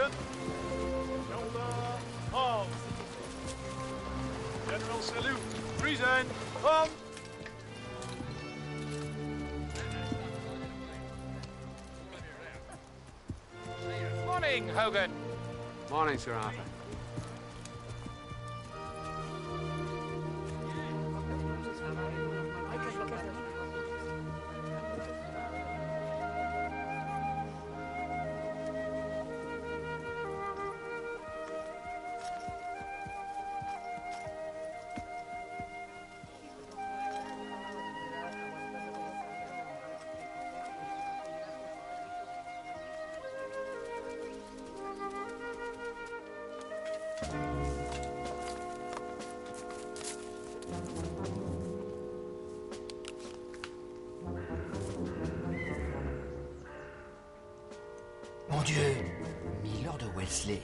Hogan. Shoulder, arms. General salute. Present. On. Morning, Hogan. Morning, Sir Arthur. Mon Dieu, Milord de Wellesley.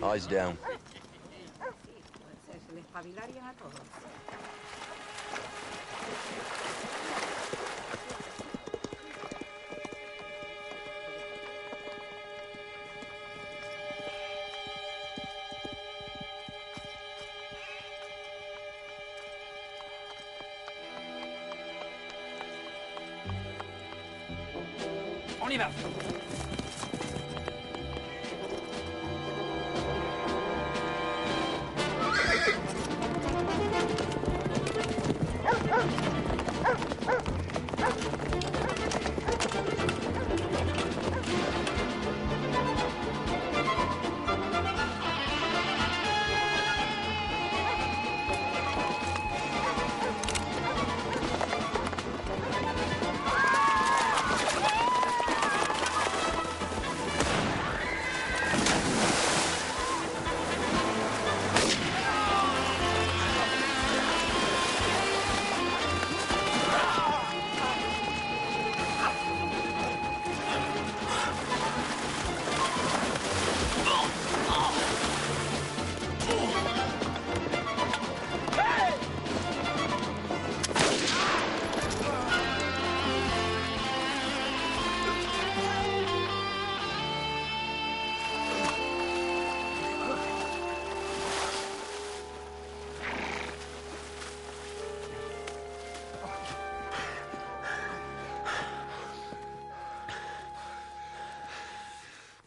Eyes down. On y va.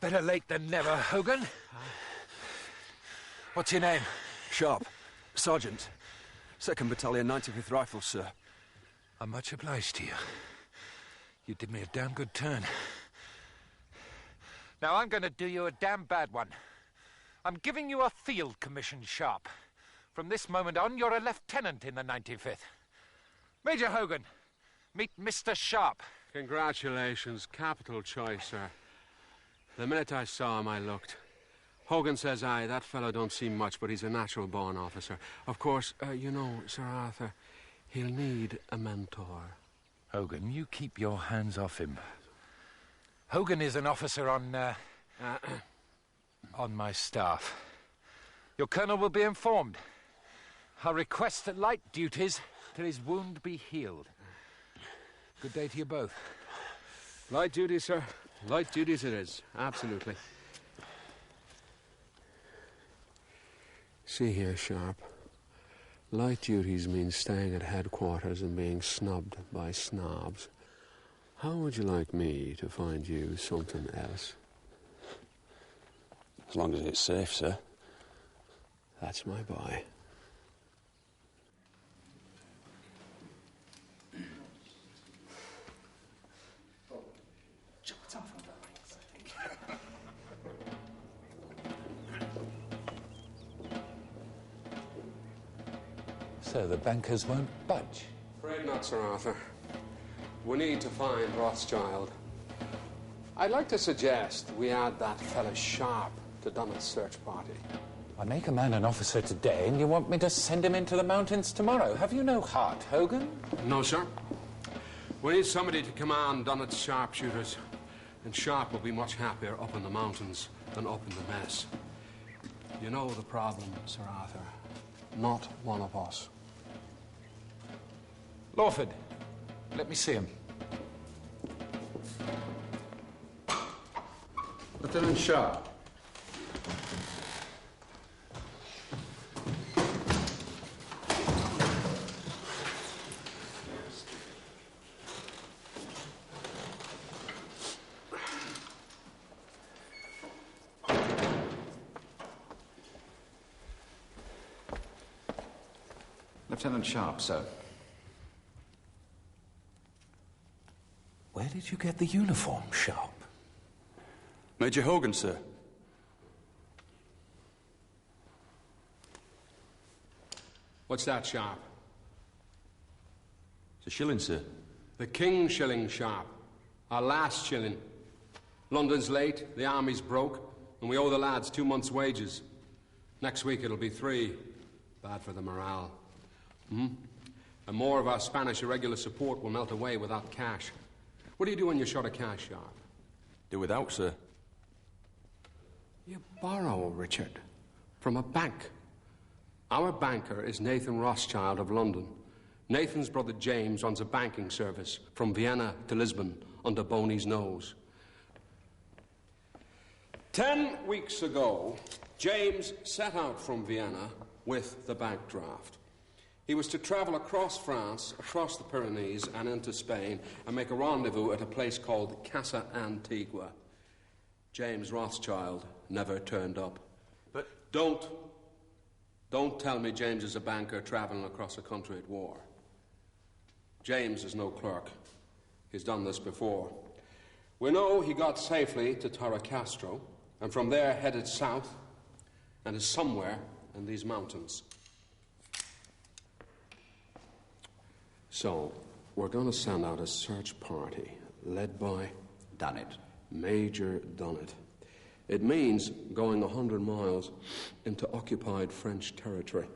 Better late than never, Hogan. What's your name? Sharpe. Sergeant. 2nd Battalion, 95th Rifles, sir. I'm much obliged to you. You did me a damn good turn. Now I'm going to do you a damn bad one. I'm giving you a field commission, Sharpe. From this moment on, you're a lieutenant in the 95th. Major Hogan, meet Mr. Sharpe. Congratulations. Capital choice, sir. The minute I saw him, I looked. Hogan says, aye, that fellow don't seem much, but he's a natural-born officer. Of course, you know, Sir Arthur, he'll need a mentor. Hogan, you keep your hands off him. Hogan is an officer on my staff. Your colonel will be informed. I'll request that light duties till his wound be healed. Good day to you both. Light duties, sir. Light duties it is, absolutely. See here, Sharpe. Light duties means staying at headquarters and being snubbed by snobs. How would you like me to find you something else? As long as it's safe, sir. That's my boy. So the bankers won't budge? Afraid not, Sir Arthur. We need to find Rothschild. I'd like to suggest we add that fella Sharpe to Donald's search party. I make a man an officer today, and you want me to send him into the mountains tomorrow. Have you no heart, Hogan? No, sir. We need somebody to command Donald's sharpshooters. And Sharpe will be much happier up in the mountains than up in the mess. You know the problem, Sir Arthur. Not one of us. Lawford, let me see him. Lieutenant Sharp. Lieutenant Sharp, sir. Where did you get the uniform, Sharpe? Major Hogan, sir. What's that, Sharp? It's a shilling, sir. The King shilling, Sharp. Our last shilling. London's late, the army's broke, and we owe the lads 2 months' wages. Next week it'll be 3. Bad for the morale. And more of our Spanish irregular support will melt away without cash. What do you do when you're short of cash, Sharp? Do without, sir. You borrow, Richard, from a bank. Our banker is Nathan Rothschild of London. Nathan's brother James runs a banking service from Vienna to Lisbon under Boney's nose. 10 weeks ago, James set out from Vienna with the bank draft. He was to travel across France, across the Pyrenees, and into Spain, and make a rendezvous at a place called Casa Antigua. James Rothschild never turned up. But... Don't tell me James is a banker traveling across a country at war. James is no clerk. He's done this before. We know he got safely to Torre Castro, and from there headed south, and is somewhere in these mountains. So, we're going to send out a search party, led by... Dunnett. Major Dunnett. It means going 100 miles into occupied French territory.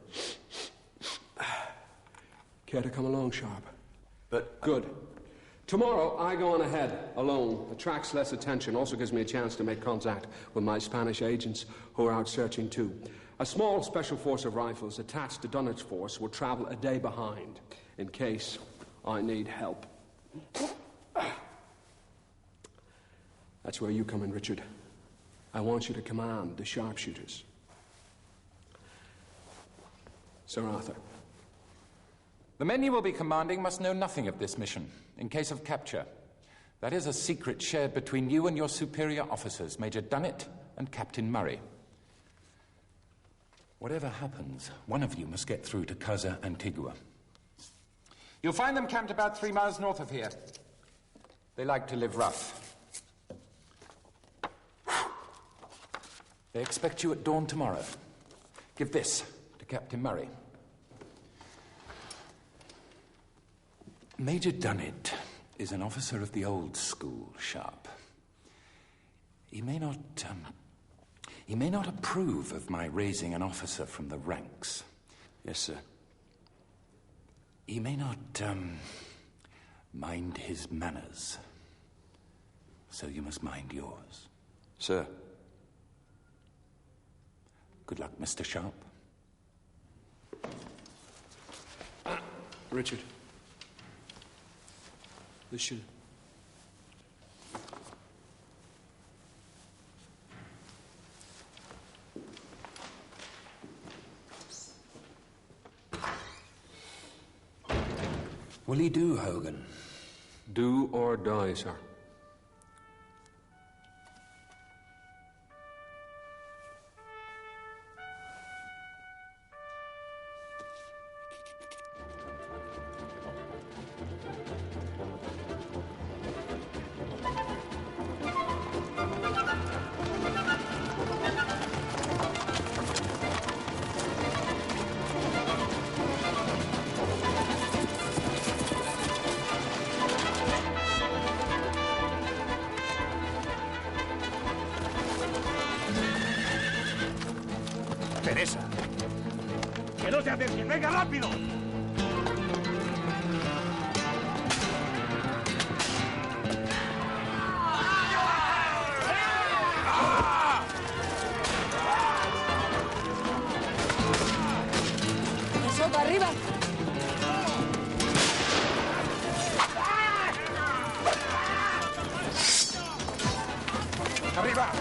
Care to come along, Sharpe? But... Good. Tomorrow, I go on ahead, alone. Attracts less attention, also gives me a chance to make contact with my Spanish agents, who are out searching too. A small special force of rifles attached to Dunnett's force will travel a day behind, in case I need help. That's where you come in, Richard. I want you to command the sharpshooters. Sir Arthur. The men you will be commanding must know nothing of this mission, in case of capture. That is a secret shared between you and your superior officers, Major Dunnett and Captain Murray. Whatever happens, one of you must get through to Casa Antigua. You'll find them camped about 3 miles north of here. They like to live rough. They expect you at dawn tomorrow. Give this to Captain Murray. Major Dunnett is an officer of the old school, Sharpe. He may not approve of my raising an officer from the ranks. Yes, sir. He may not, mind his manners. So you must mind yours. Sir. Good luck, Mr. Sharpe. Richard. This should... Will he do, Hogan? Do or die, sir. Teresa. ¡Que no te acerques! ¡Venga, rápido! para arriba. Arriba.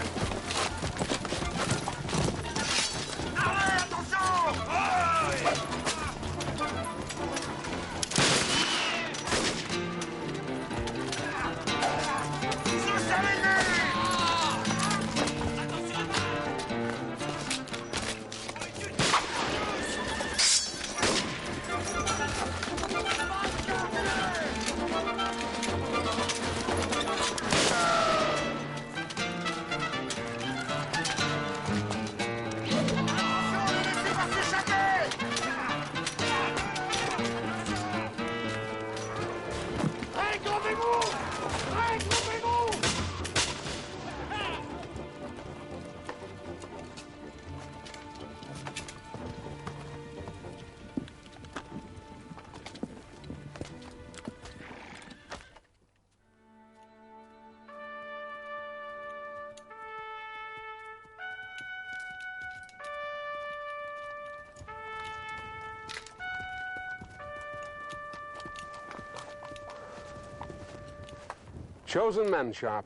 Chosen men, Sharp.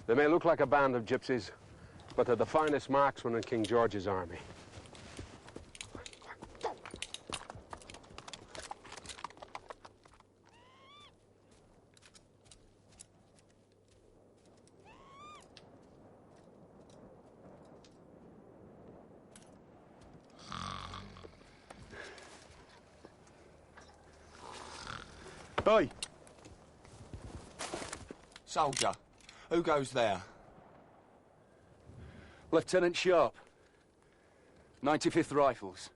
They may look like a band of gypsies, but they're the finest marksmen in King George's army. Oi! Soldier, who goes there? Lieutenant Sharp, 95th Rifles.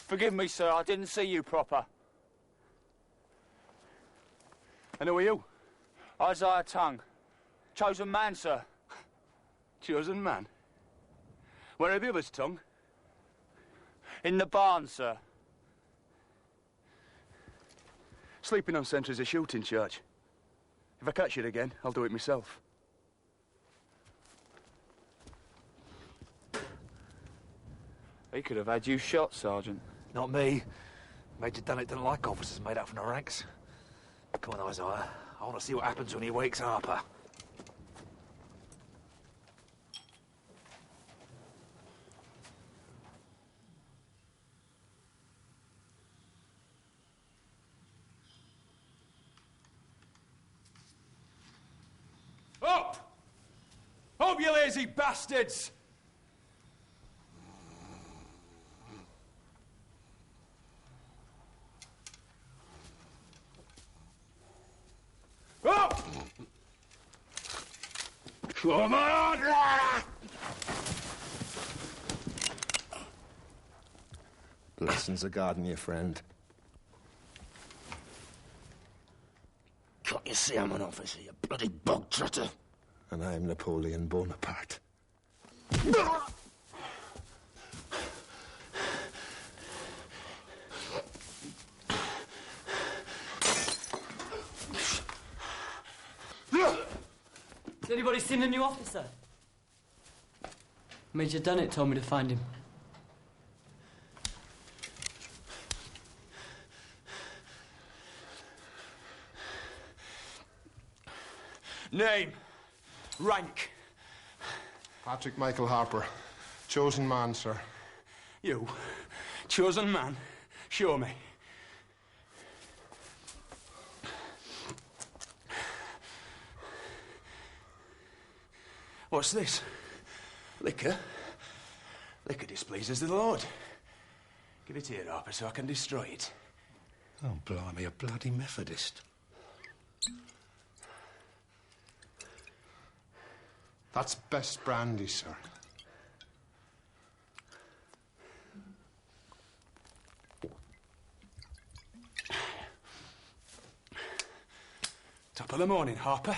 Forgive me, sir, I didn't see you proper. And who are you? Isaiah Tongue. Chosen man, sir. Chosen man? Where are the others, Tongue? In the barn, sir. Sleeping on sentry's a shooting charge. If I catch it again, I'll do it myself. He could have had you shot, Sergeant. Not me. Major Dunnett didn't like officers made up from the ranks. Come on, Isaiah. I want to see what happens when he wakes Harper. Up! Up, you lazy bastards! Up! Come on! Blessings of God and your friend. Can't you see I'm an officer, you bloody bog trotter? And I'm Napoleon Bonaparte. Has anybody seen the new officer? Major Dunnett told me to find him. Name. Rank. Patrick Michael Harper. Chosen man, sir. You? Chosen man? Show me. What's this? Liquor? Liquor displeases the Lord. Give it here, Harper, so I can destroy it. Oh, blimey, a bloody Methodist. That's best brandy, sir. Top of the morning, Harper.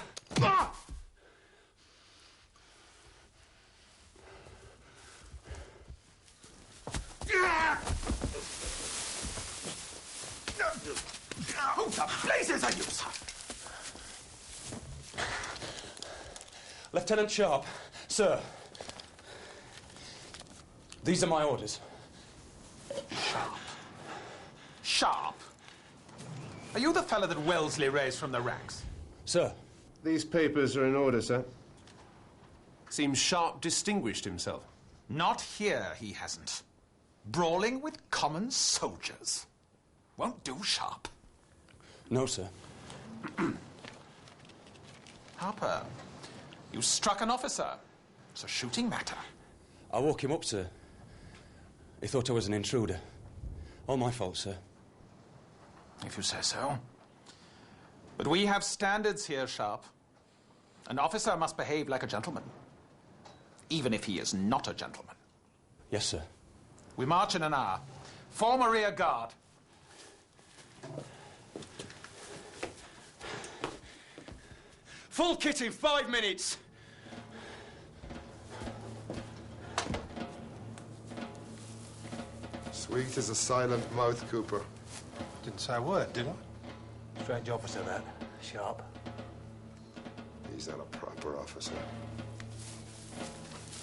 Who the blazes are you, sir? Lieutenant Sharp, sir. These are my orders. Sharp. Sharp? Are you the fella that Wellesley raised from the ranks? Sir. These papers are in order, sir. Seems Sharp distinguished himself. Not here, he hasn't. Brawling with common soldiers. Won't do, Sharp. No, sir. Harper, you struck an officer. It's a shooting matter. I woke him up, sir. He thought I was an intruder. All my fault, sir. If you say so. But we have standards here, Sharp. An officer must behave like a gentleman, even if he is not a gentleman. Yes, sir. We march in an hour. Form a rear guard. Full kit in 5 minutes! Sweet as a silent mouth, Cooper. Didn't say a word, did I? Strange officer, that. Sharp. He's not a proper officer.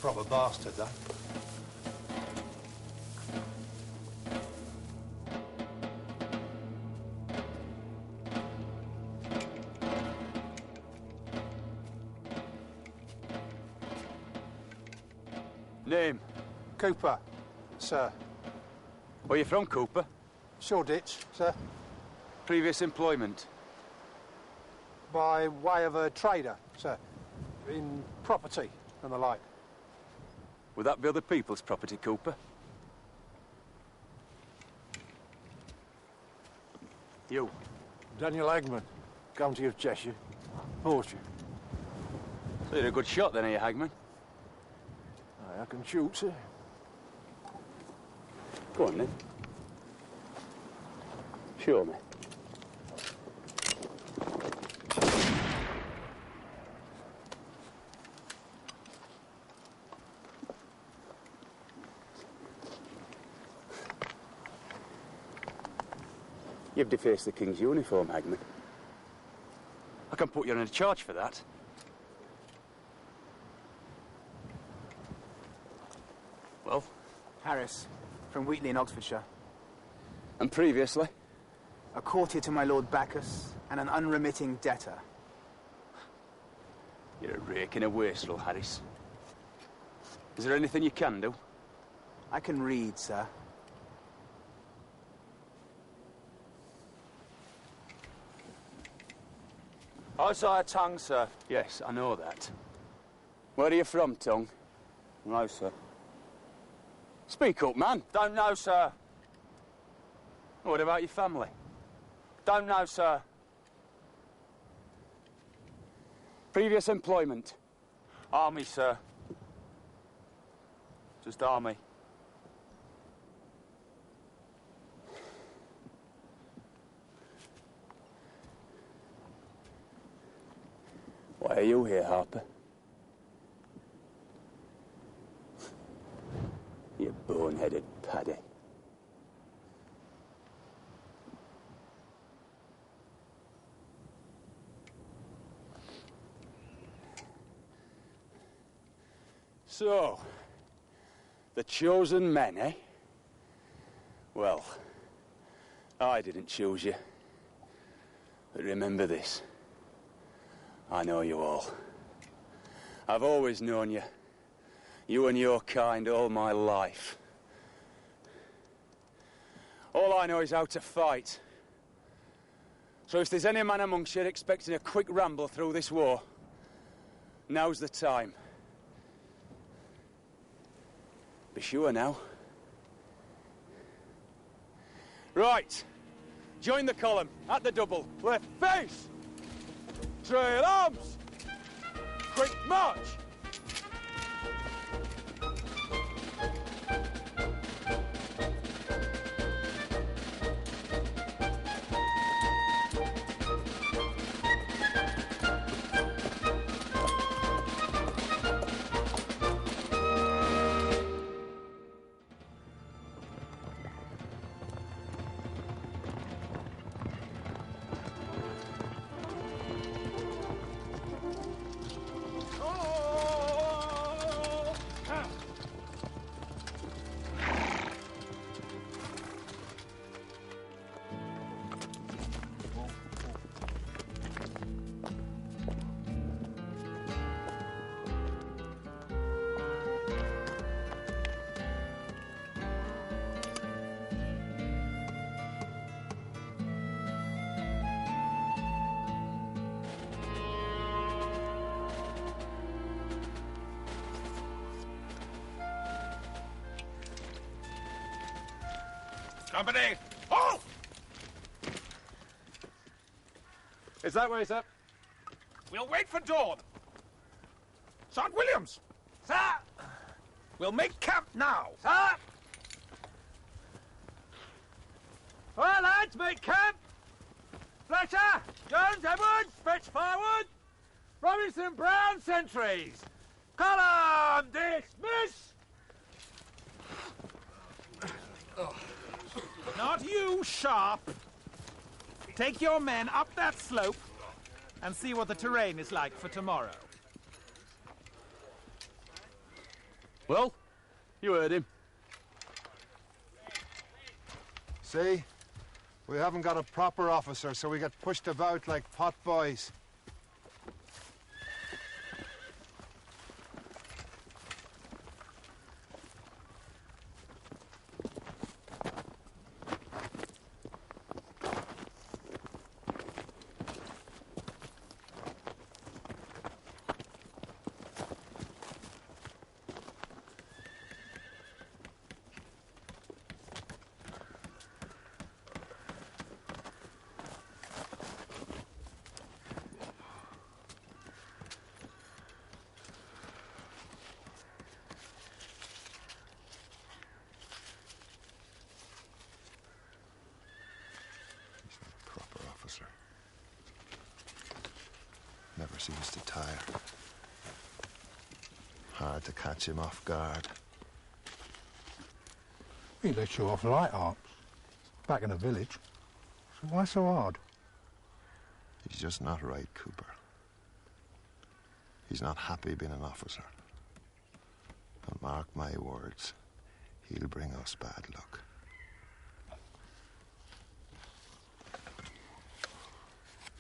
Proper bastard, though. Name? Cooper, sir. Where you from, Cooper? Shoreditch, sir. Previous employment? By way of a trader, sir. In property and the like. Would that be other people's property, Cooper? You? Daniel Hagman, County of Cheshire. Horseshoe. So you're a good shot then, are you, Hagman? I can shoot, sir. Go on, then. Show me. You've defaced the King's uniform, Hagman. I can put you on a charge for that. Well? Harris, from Wheatley in Oxfordshire. And previously? A courtier to my Lord Bacchus and an unremitting debtor. You're a rake and a wastrel, Harris. Is there anything you can do? I can read, sir. Isaiah Tongue, sir. Yes, I know that. Where are you from, Tongue? No, sir. Speak up, man. Don't know, sir. What about your family? Don't know, sir. Previous employment? Army, sir. Just army. Why are you here, Harper? You bone-headed paddy. So, the chosen men, eh? Well, I didn't choose you. But remember this. I know you all. I've always known you. You and your kind all my life. All I know is how to fight. So if there's any man amongst you expecting a quick ramble through this war, now's the time. Be sure now. Right. Join the column at the double. Left face! Trail arms! Quick march! Company, halt! Is that way, sir? We'll wait for dawn. Sergeant Williams! Sir! We'll make camp now. Sir! All right, lads, make camp! Fletcher, Jones, Edwards, fetch firewood! Robinson, Brown, sentries! Column, dismiss! Not you, Sharp. Take your men up that slope and see what the terrain is like for tomorrow. Well, you heard him. See? We haven't got a proper officer, so we get pushed about like pot boys. Never seems to tire. Hard to catch him off guard. He lets you off light, Arps. Back in the village. So why so hard? He's just not right, Cooper. He's not happy being an officer. And mark my words, he'll bring us bad luck.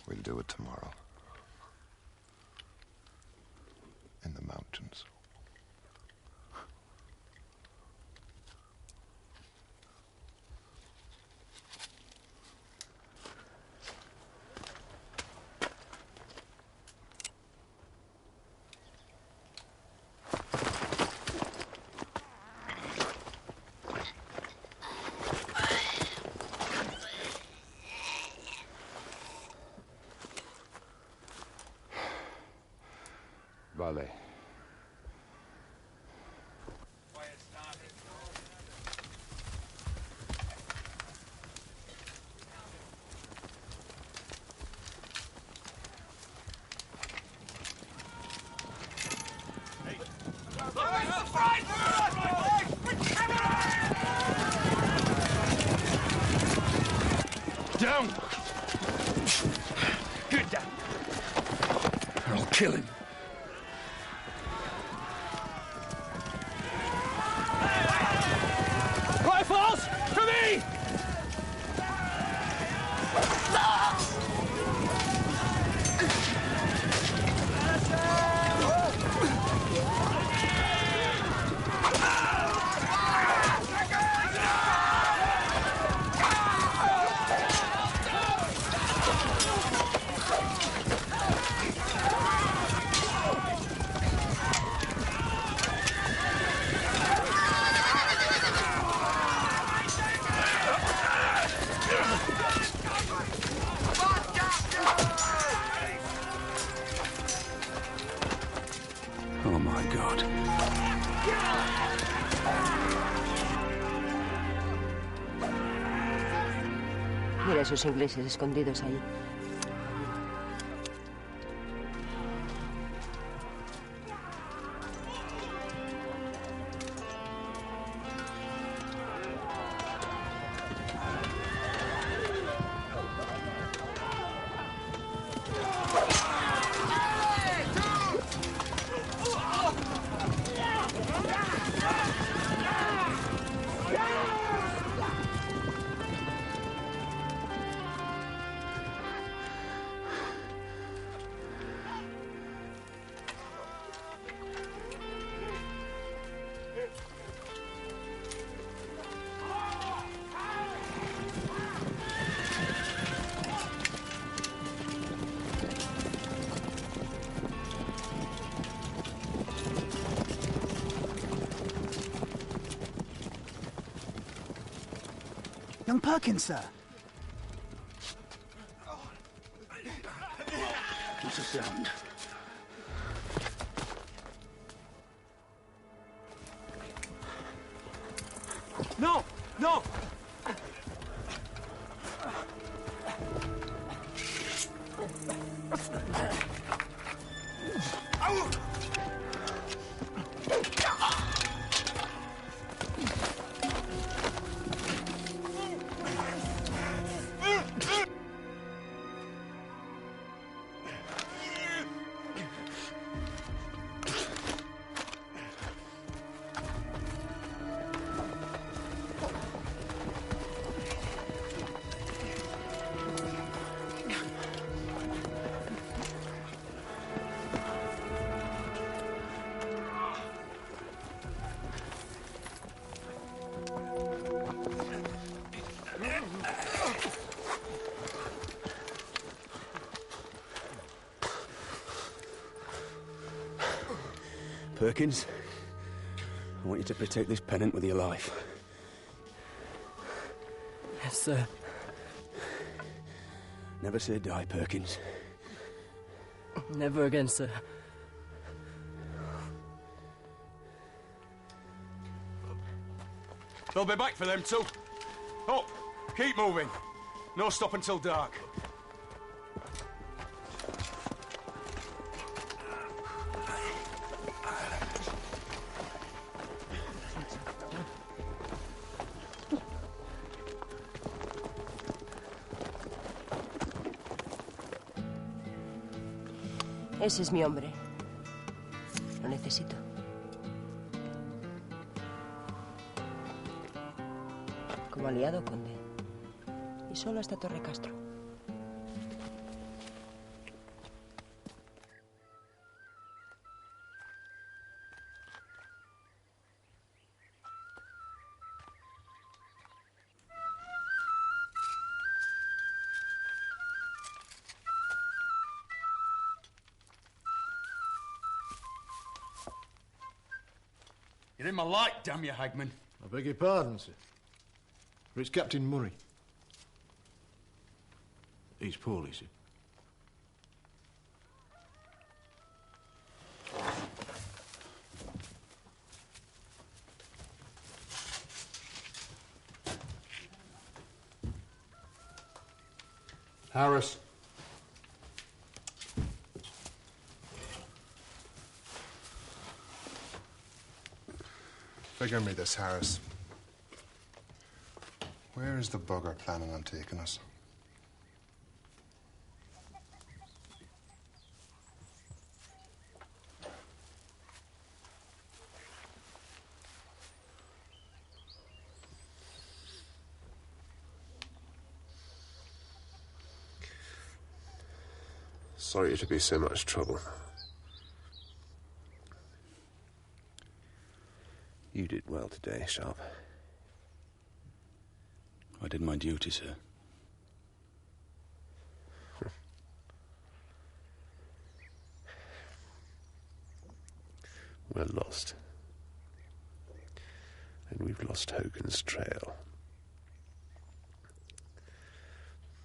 We'll do it tomorrow. In the mountains. Vale. Down! Good down. I'll kill him. Rifles, to me! Oh, my God. Mira esos ingleses escondidos ahí. Young Perkins, sir. What's the sound? No! No! Perkins, I want you to protect this pennant with your life. Yes, sir. Never say die, Perkins. Never again, sir. They'll be back for them too. Oh, keep moving. No stop until dark. Ese es mi hombre. Lo necesito. Como aliado, conde. Y solo hasta Torre Castro. You're in my light, damn you, Hagman. I beg your pardon, sir. But it's Captain Murray. He's poorly, sir. Harris. Figure me this, Harris. Where is the bugger planning on taking us? Sorry to be so much trouble. You did well today, Sharpe. I did my duty, sir. We're lost. And we've lost Hogan's trail.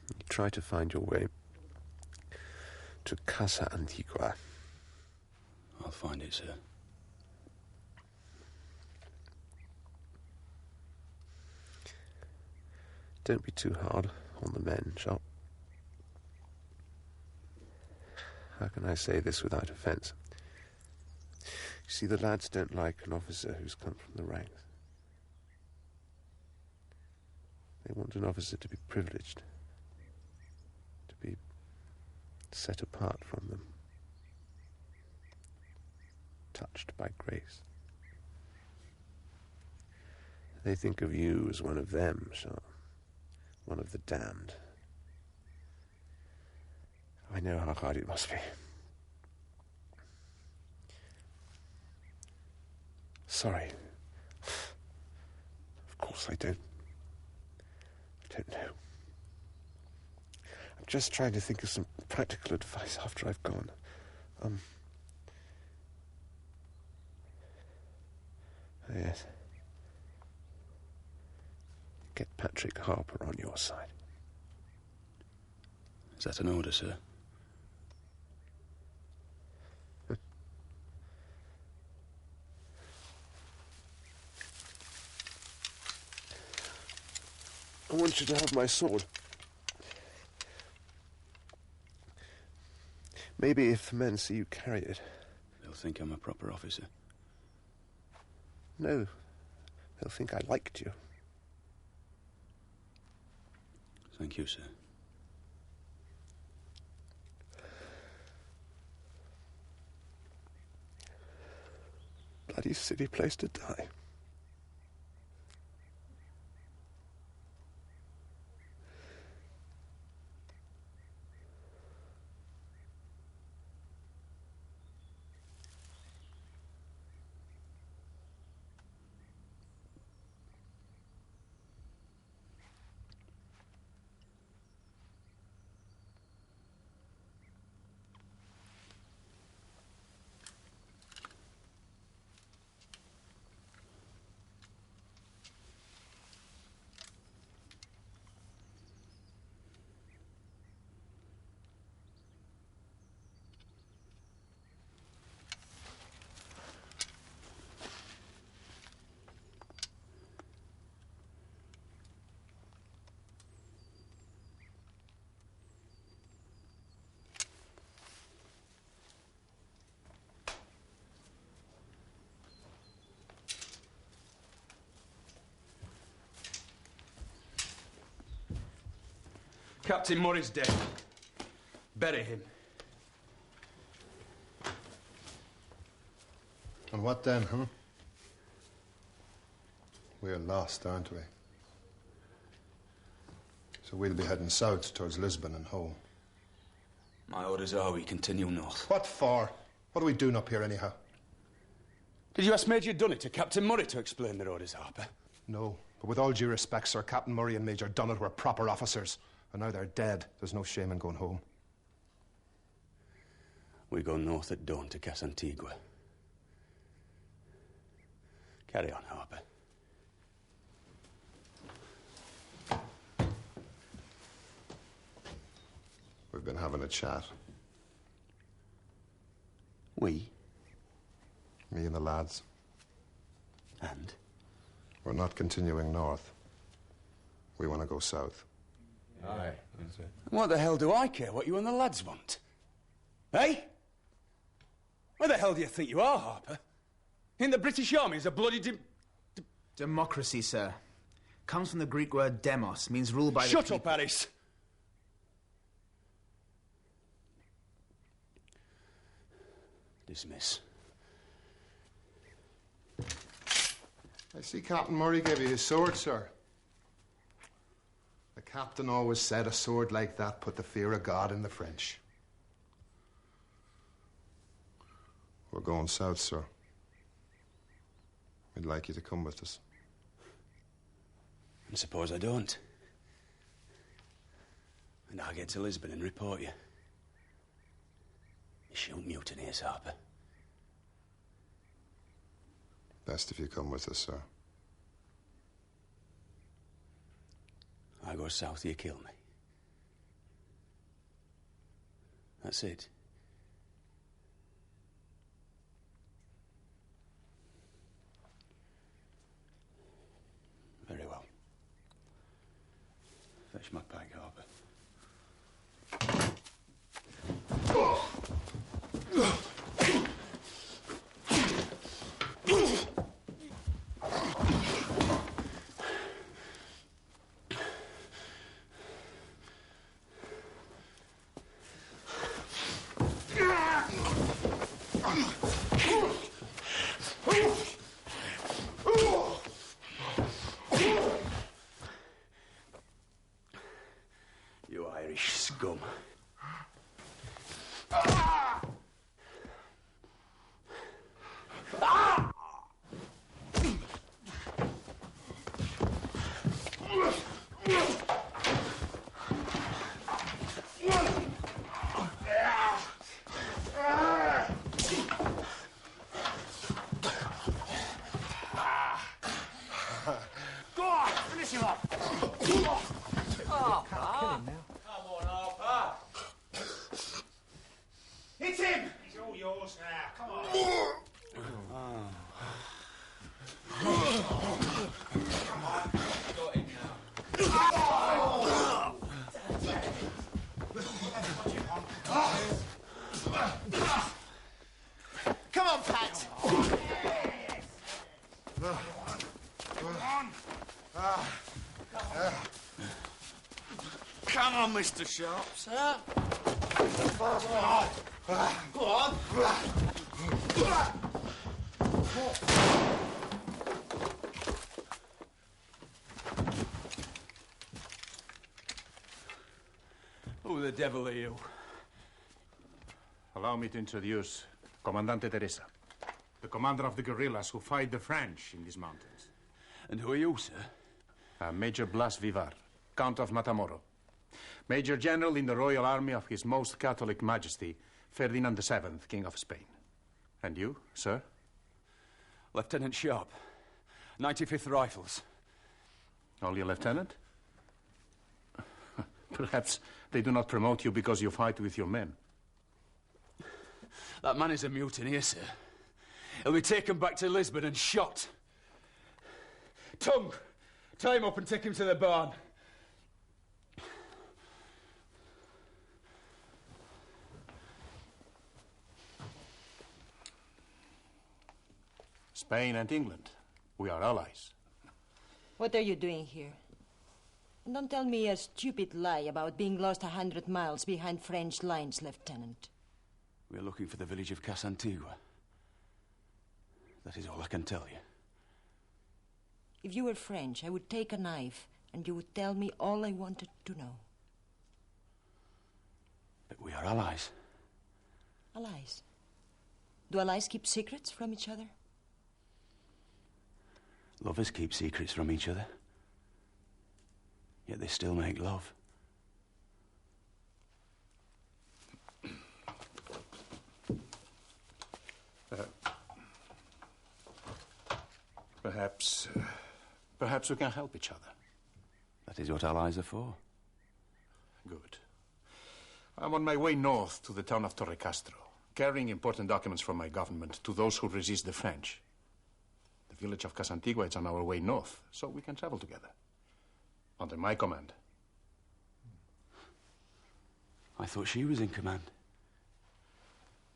You try to find your way to Casa Antigua. I'll find it, sir. Don't be too hard on the men, Sharpe. How can I say this without offence? You see, the lads don't like an officer who's come from the ranks. They want an officer to be privileged, to be set apart from them, touched by grace. They think of you as one of them, Sharpe. One of the damned. I know how hard it must be. Sorry. Of course I don't know. I'm just trying to think of some practical advice after I've gone. Yes. Get Patrick Harper on your side. Is that an order, sir? I want you to have my sword. Maybe if the men see you carry it... They'll think I'm a proper officer. No, they'll think I liked you. Thank you, sir. Bloody silly place to die. Captain Murray's dead. Bury him. And what then, huh? We're lost, aren't we? So we'll be heading south towards Lisbon and home. My orders are we continue north. What for? What are we doing up here, anyhow? Did you ask Major Dunnett to Captain Murray to explain their orders, Harper? No, but with all due respect, sir, Captain Murray and Major Dunnett were proper officers. And now they're dead. There's no shame in going home. We go north at dawn to Casa Antigua. Carry on, Harper. We've been having a chat. We? Me and the lads. And? We're not continuing north. We want to go south. Aye. What the hell do I care what you and the lads want? Eh? Where the hell do you think you are, Harper? In the British Army is a bloody Democracy, sir. Comes from the Greek word demos, means rule by the Shut up, Harris! Dismiss. I see Captain Murray gave you his sword, sir. The captain always said a sword like that put the fear of God in the French. We're going south, sir. We'd like you to come with us. And suppose I don't? And I'll get to Lisbon and report you. You shouldn't mutiny us, Harper. Best if you come with us, sir. I go south, you kill me. That's it. Very well. Fetch my bag, Harper. You Irish scum. Go on, finish Finish him up! Oh, kill him now. Come on, Harper! Hit him! He's all yours now. Come on. Come on. Got him now. Come on, Pat. Come on, Mr. Sharp, sir. Go on. Who the devil are you? Allow me to introduce Comandante Teresa, the commander of the guerrillas who fight the French in these mountains. And who are you, sir? Major Blas Vivar, Count of Matamoro. Major General in the Royal Army of His Most Catholic Majesty, Ferdinand VII, King of Spain. And you, sir? Lieutenant Sharp, 95th Rifles. Only a lieutenant? Perhaps they do not promote you because you fight with your men. That man is a mutineer, sir. He'll be taken back to Lisbon and shot. Tongue, tie him up and take him to the barn. Spain and England, we are allies. What are you doing here? And don't tell me a stupid lie about being lost 100 miles behind French lines, Lieutenant. We're looking for the village of Casantigua. That is all I can tell you. If you were French, I would take a knife and you would tell me all I wanted to know. But we are allies. Allies? Do allies keep secrets from each other? Lovers keep secrets from each other. Yet they still make love. Perhaps we can help each other. That is what allies are for. Good. I'm on my way north to the town of Torre Castro, carrying important documents from my government to those who resist the French. The village of Casantigua is on our way north, so we can travel together. Under my command. I thought she was in command.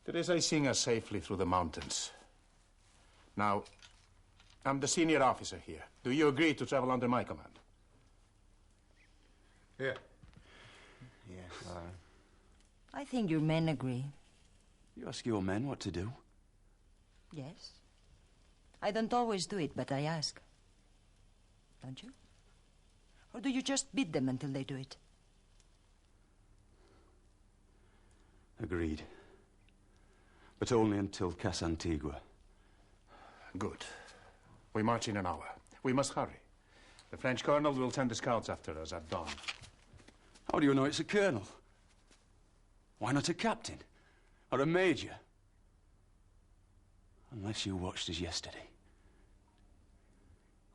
Teresa is seeing us safely through the mountains. Now, I'm the senior officer here. Do you agree to travel under my command? Yeah. Yes. I think your men agree. You ask your men what to do? Yes. I don't always do it, but I ask. Don't you? Or do you just beat them until they do it? Agreed. But only until Casantigua. Good. We march in an hour. We must hurry. The French colonel will send the scouts after us at dawn. How do you know it's a colonel? Why not a captain? Or a major? Unless you watched us yesterday.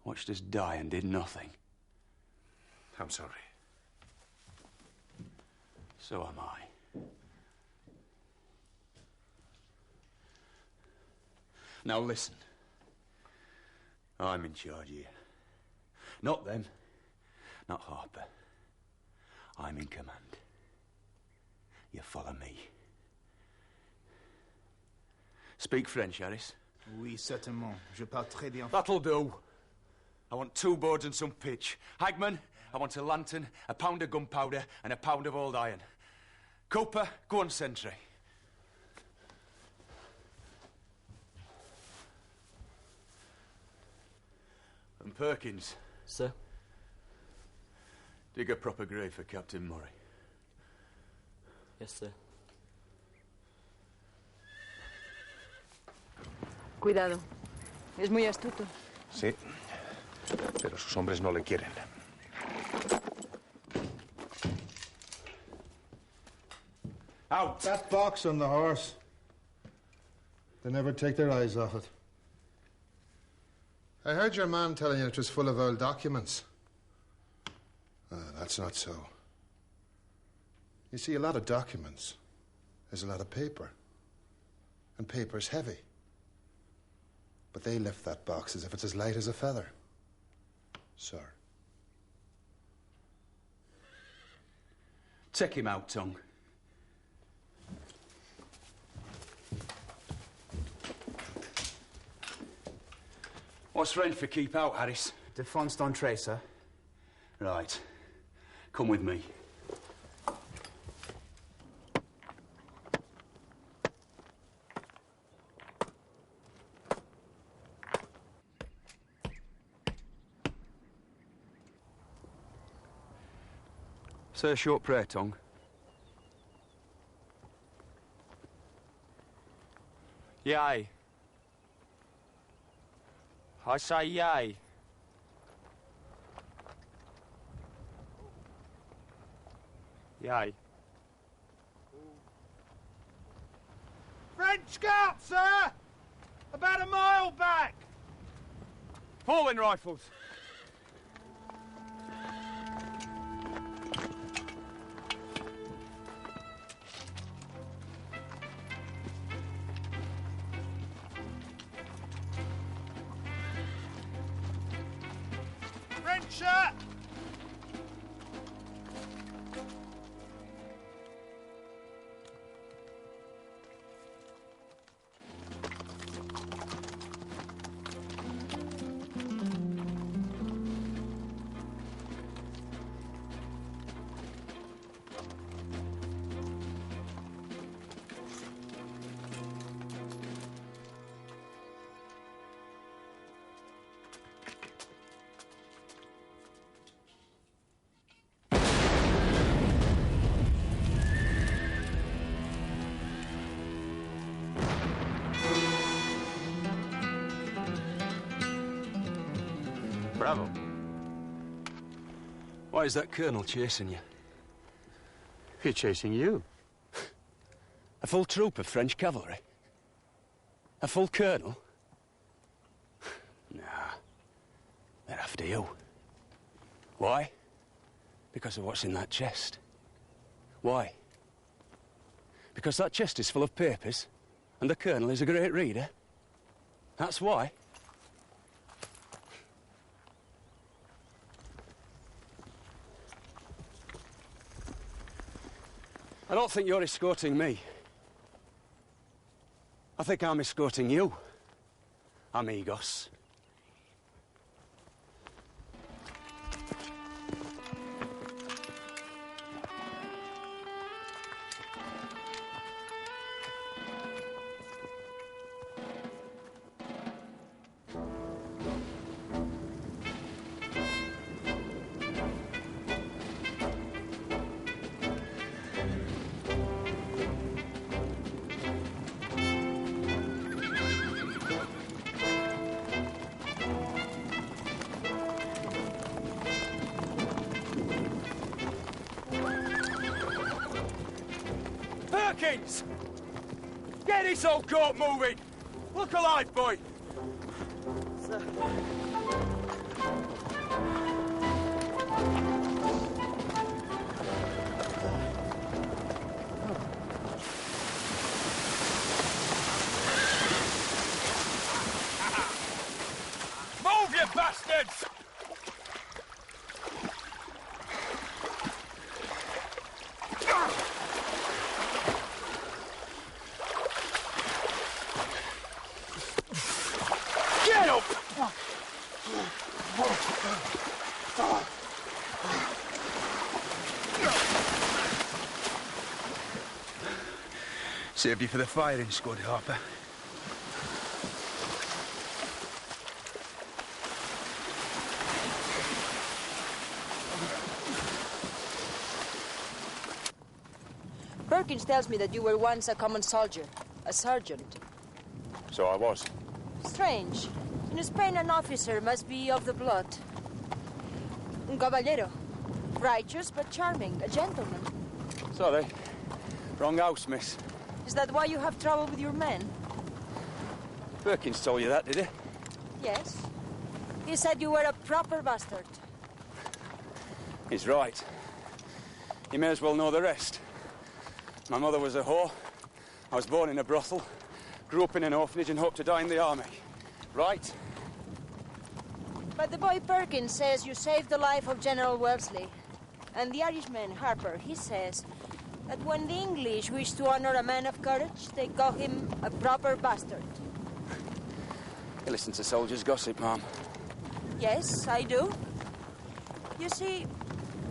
Watched us die and did nothing. I'm sorry. So am I. Now listen. I'm in charge here. Not them. Not Harper. I'm in command. You follow me. Speak French, Harris. Oui, certainement. Je parle très bien. That'll do. I want 2 boards and some pitch. Hagman, I want a lantern, a pound of gunpowder, and a pound of old iron. Cooper, go on sentry. And Perkins. Sir? Dig a proper grave for Captain Murray. Yes, sir. Cuidado. Es muy astuto. Sí, pero sus hombres no le quieren. Out! That box on the horse. They never take their eyes off it. I heard your man telling you it was full of old documents. That's not so. You see, a lot of documents is a lot of paper. And paper's heavy. But they lift that box as if it's as light as a feather. Sir. Take him out, Tongue. What's rent for keep out, Harris? Defonced entrée, sir. Right. Come with me. Say a short prayer, Tongue. Yay. I say yay. Yay. French scout, sir! About a mile back! Forward rifles. French shot! Bravo. Why is that colonel chasing you? He's chasing you. A full troop of French cavalry? A full colonel? Nah. They're after you. Why? Because of what's in that chest. Why? Because that chest is full of papers, and the colonel is a great reader. That's why. I don't think you're escorting me. I think I'm escorting you, amigos. Perkins! Get this old court moving! Look alive, boy! Sir. Move, you bastards! Get up! Saved you for the firing squad, Harper. Perkins tells me that you were once a common soldier, a sergeant. So I was. Strange. In Spain, an officer must be of the blood. Un caballero. Righteous but charming, a gentleman. Sorry. Wrong house, miss. Is that why you have trouble with your men? Perkins told you that, did he? Yes. He said you were a proper bastard. He's right. You may as well know the rest. My mother was a whore. I was born in a brothel, grew up in an orphanage and hoped to die in the army. Right? But the boy Perkins says you saved the life of General Wellesley. And the Irishman, Harper, he says that when the English wish to honor a man of courage, they call him a proper bastard. You listen to soldiers' gossip, Mom. Yes, I do. You see,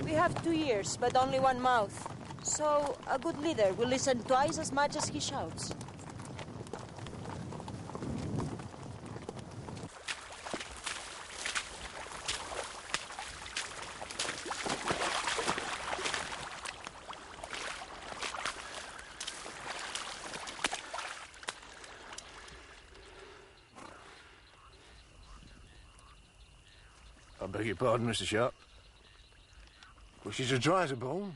we have 2 ears, but only one mouth. So a good leader will listen twice as much as he shouts. I beg your pardon, Mr. Sharp. Well, she's as dry as a bone.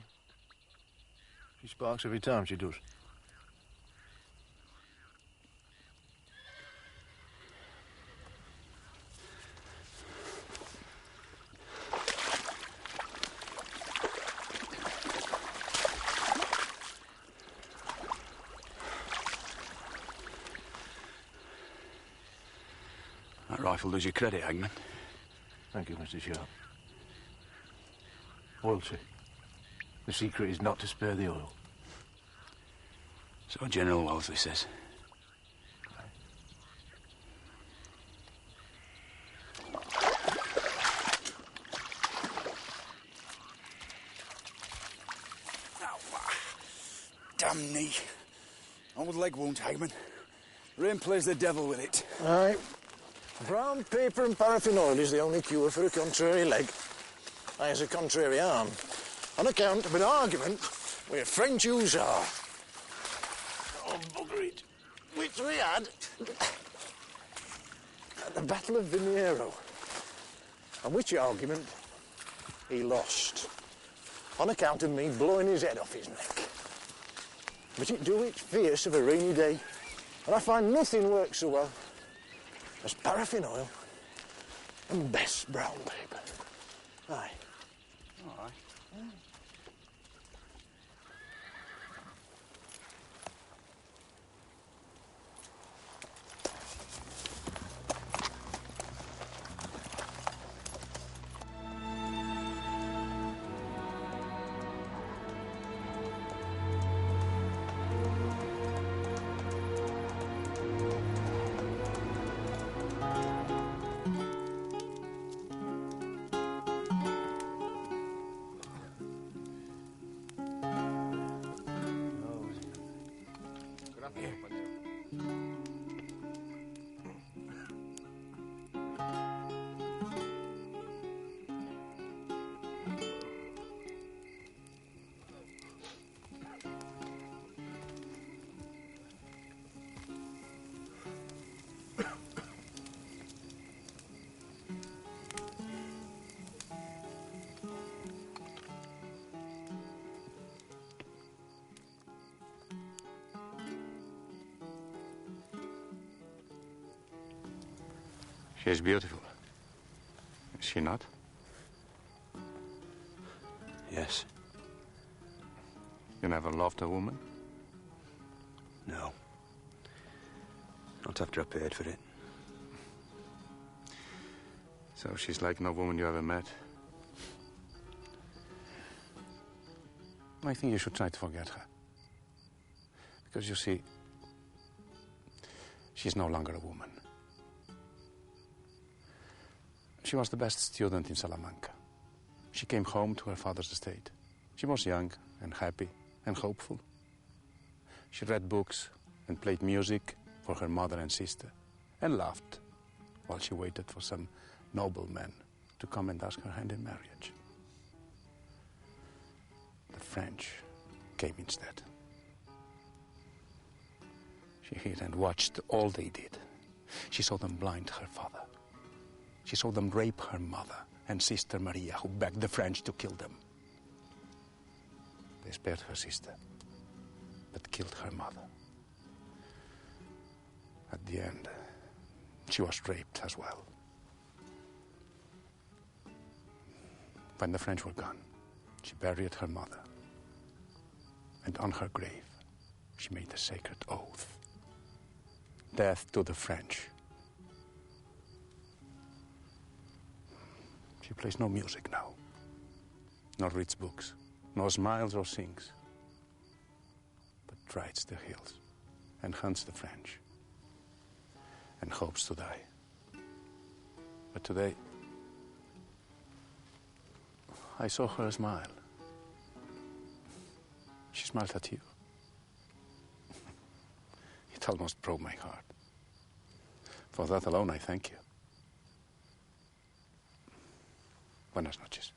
She sparks every time she does. That rifle does you credit, Hagman. Thank you, Mr. Sharp. Wellesley, the secret is not to spare the oil. So General Wellesley says. Damn knee. Old leg wound, Hagman. Rain plays the devil with it. Aye. Brown paper and paraffin oil is the only cure for a contrary leg. I has a contrary arm. On account of an argument with a French hussar. Oh, bugger it. Which we had at the Battle of Vimiero. On which argument he lost. On account of me blowing his head off his neck. But it do its fierce of a rainy day. And I find nothing works so well as paraffin oil and best brown paper. Aye. All right. She is beautiful. Is she not? Yes. You never loved a woman? No. Not after I paid for it. So she's like no woman you ever met? I think you should try to forget her. Because you see, she's no longer a woman. She was the best student in Salamanca. She came home to her father's estate. She was young and happy and hopeful. She read books and played music for her mother and sister and laughed while she waited for some nobleman to come and ask her hand in marriage. The French came instead. She hid and watched all they did. She saw them blind her father. She saw them rape her mother and sister Maria, who begged the French to kill them. They spared her sister, but killed her mother. At the end, she was raped as well. When the French were gone, She buried her mother. And on her grave, she made a sacred oath. Death to the French. She plays no music now. Nor reads books. Nor smiles or sings. But rides the hills and hunts the French. And hopes to die. But today, I saw her smile. She smiled at you. It almost broke my heart. For that alone, I thank you. Buenas noches.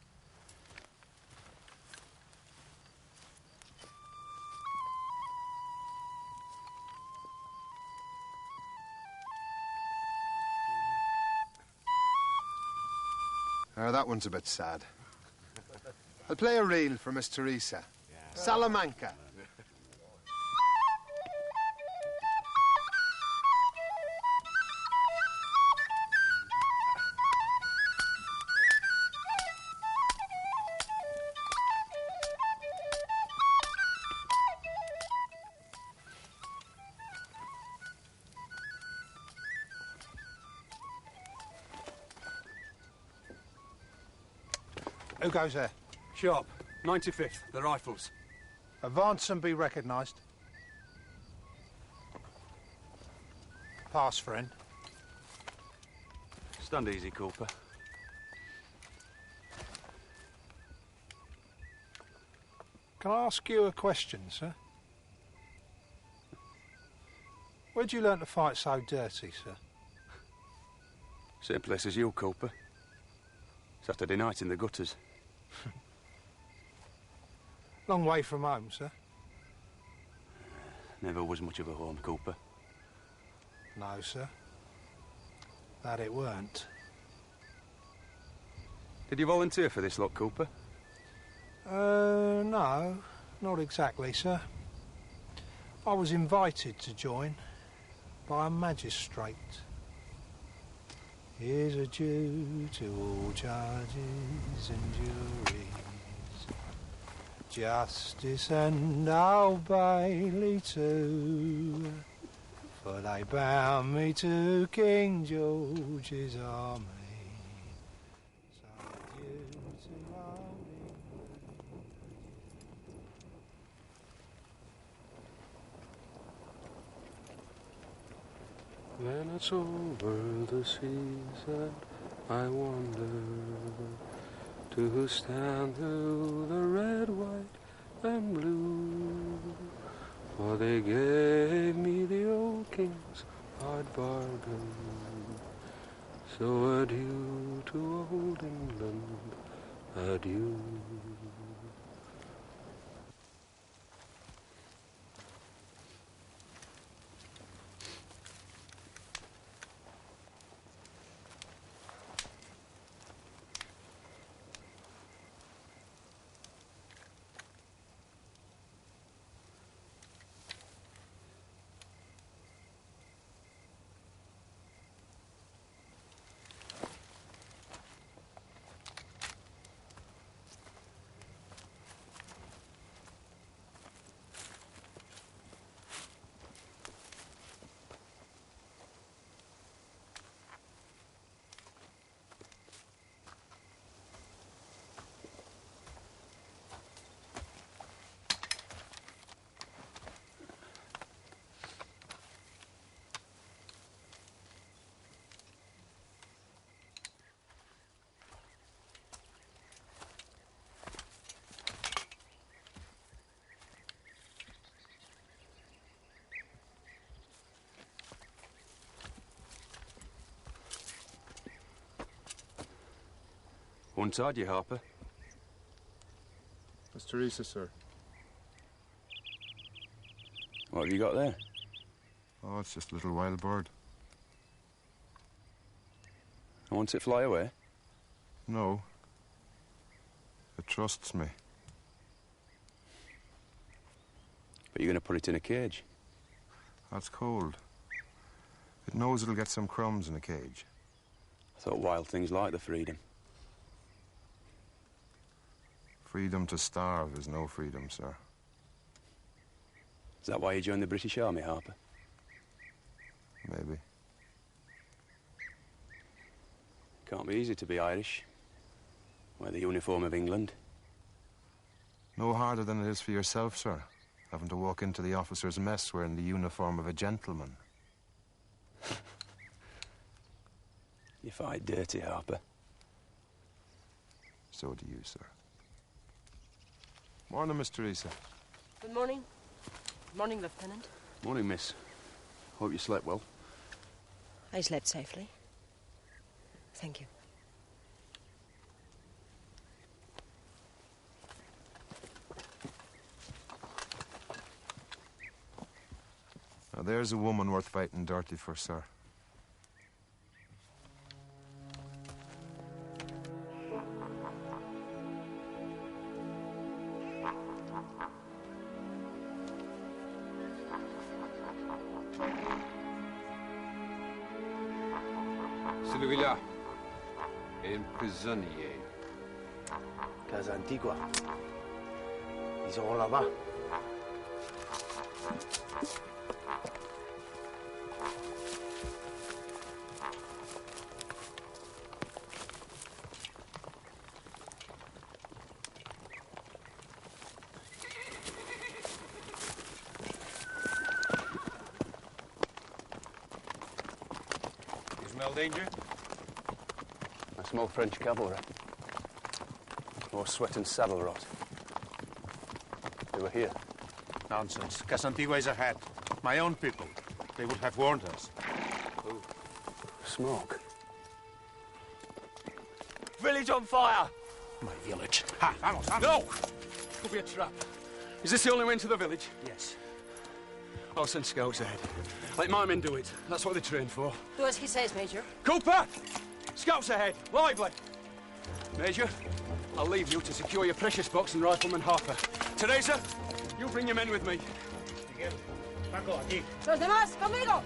That one's a bit sad. I'll play a reel for Miss Teresa. Salamanca. Who goes there? Sharpe, 95th, the Rifles. Advance and be recognised. Pass, friend. Stand easy, Cooper. Can I ask you a question, sir? Where'd you learn to fight so dirty, sir? Same place as you, Cooper. Saturday night in the gutters. Long way from home, sir? Never was much of a home, Cooper. No, sir. That it weren't. Did you volunteer for this lot, Cooper? No, not exactly, sir. I was invited to join by a magistrate. Here's a due to all judges and juries, justice and Old Bailey too, for they bound me to King George's army. So adieu to old England. When it's over the seas and I wander to stand through the red, white and blue, for they gave me the old king's hard bargain. So adieu to old England, adieu. Untied you, Harper? Miss Teresa, sir. What have you got there? Oh, it's just a little wild bird. I want it fly away? No. It trusts me. But you're going to put it in a cage? That's cold. It knows it'll get some crumbs in a cage. I thought wild things like the freedom. Freedom to starve is no freedom, sir. Is that why you joined the British Army, Harper? Maybe. Can't be easy to be Irish. Wear the uniform of England. No harder than it is for yourself, sir. Having to walk into the officer's mess wearing the uniform of a gentleman. You fight dirty, Harper. So do you, sir. Morning, Miss Teresa. Good morning. Good morning, Lieutenant. Morning, miss. Hope you slept well. I slept safely. Thank you. Now, there's a woman worth fighting dirty for, sir. Celui-là est un prisonnier. Casa Antigua. Ils seront là-bas. Smell danger? I smell French cavalry. More sweat and saddle rot. They were here. Nonsense. Casantigua is ahead. My own people. They would have warned us. Ooh. Smoke. Village on fire! My village. Ha! Vamos, vamos! No! Could be a trap. Is this the only way into the village? Yes. I'll send scouts ahead. Let my men do it. That's what they trained for. Do as he says, Major. Cooper! Scouts ahead! Lively! Major, I'll leave you to secure your precious box and Rifleman Harper. Teresa, you bring your men with me. Miguel, Paco, aquí. Los demás, conmigo!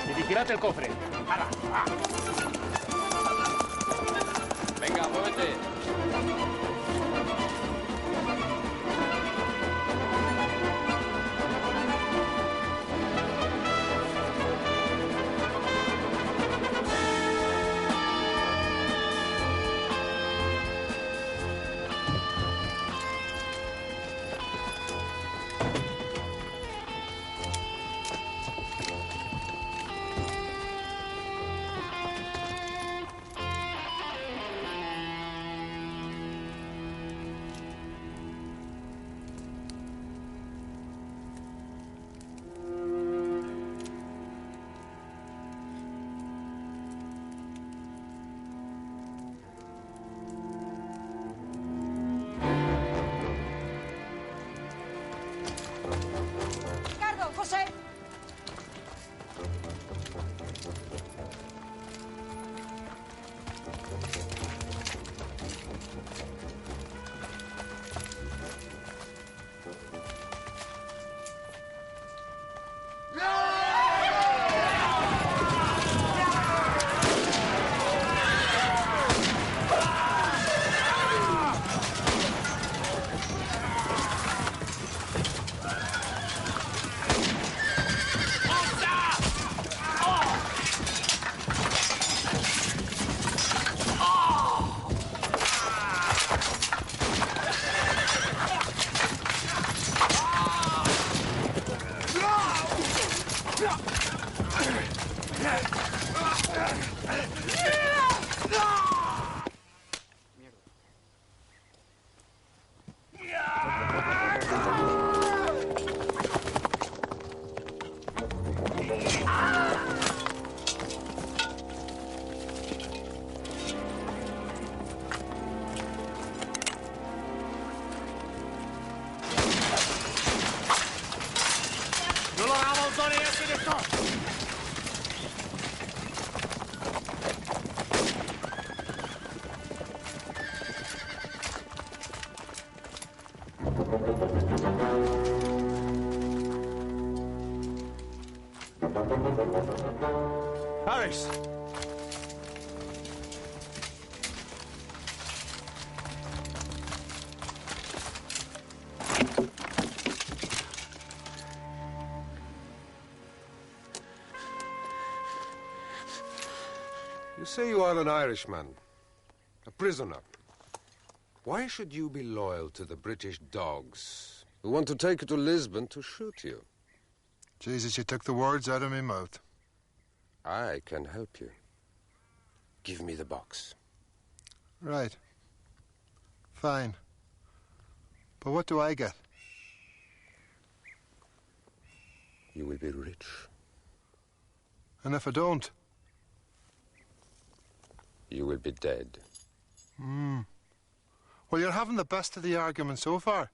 Dirigirás el cofre. ¡Hala! ¡Ah! Venga, muévete. José. Harris! You say you are an Irishman, a prisoner. Why should you be loyal to the British dogs who want to take you to Lisbon to shoot you? Jesus, you took the words out of my mouth. I can help you. Give me the box. Right. Fine. But what do I get? You will be rich. And if I don't? You will be dead. Well, you're having the best of the argument so far.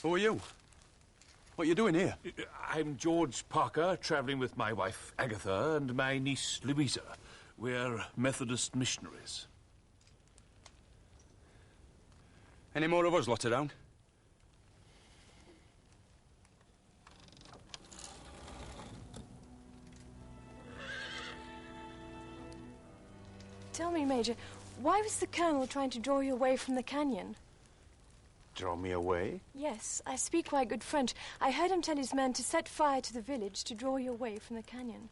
Who are you? What are you doing here? I'm George Parker, travelling with my wife Agatha and my niece Louisa. We're Methodist missionaries. Any more of us lot around? Tell me, Major, why was the Colonel trying to draw you away from the canyon? Draw me away? Yes, I speak quite good French. I heard him tell his men to set fire to the village to draw you away from the canyon.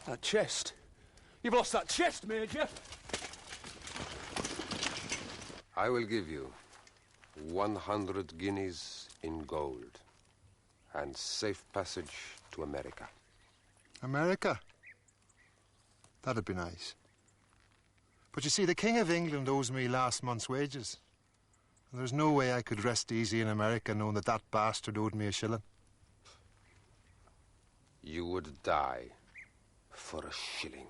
That chest. You've lost that chest, Major. I will give you 100 guineas in gold and safe passage to America. America? That'd be nice. But you see, the King of England owes me last month's wages. And there's no way I could rest easy in America knowing that that bastard owed me a shilling. You would die for a shilling.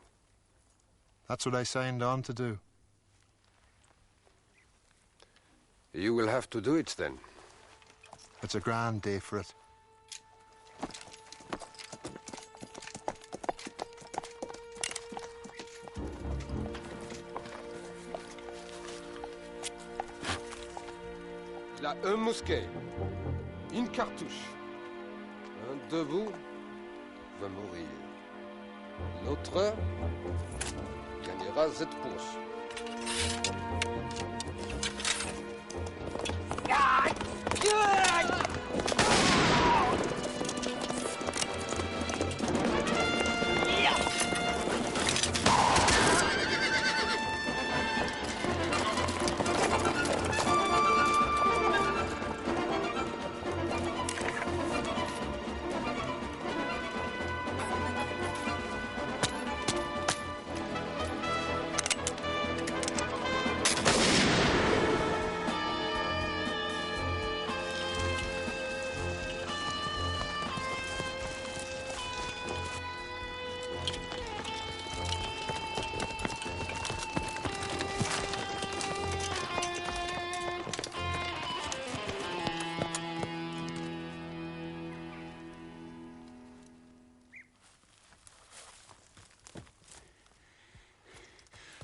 That's what I signed on to do. You will have to do it then. It's a grand day for it. Il a un mousquet, une cartouche. Un de vous va mourir. L'autre gagnera cette course.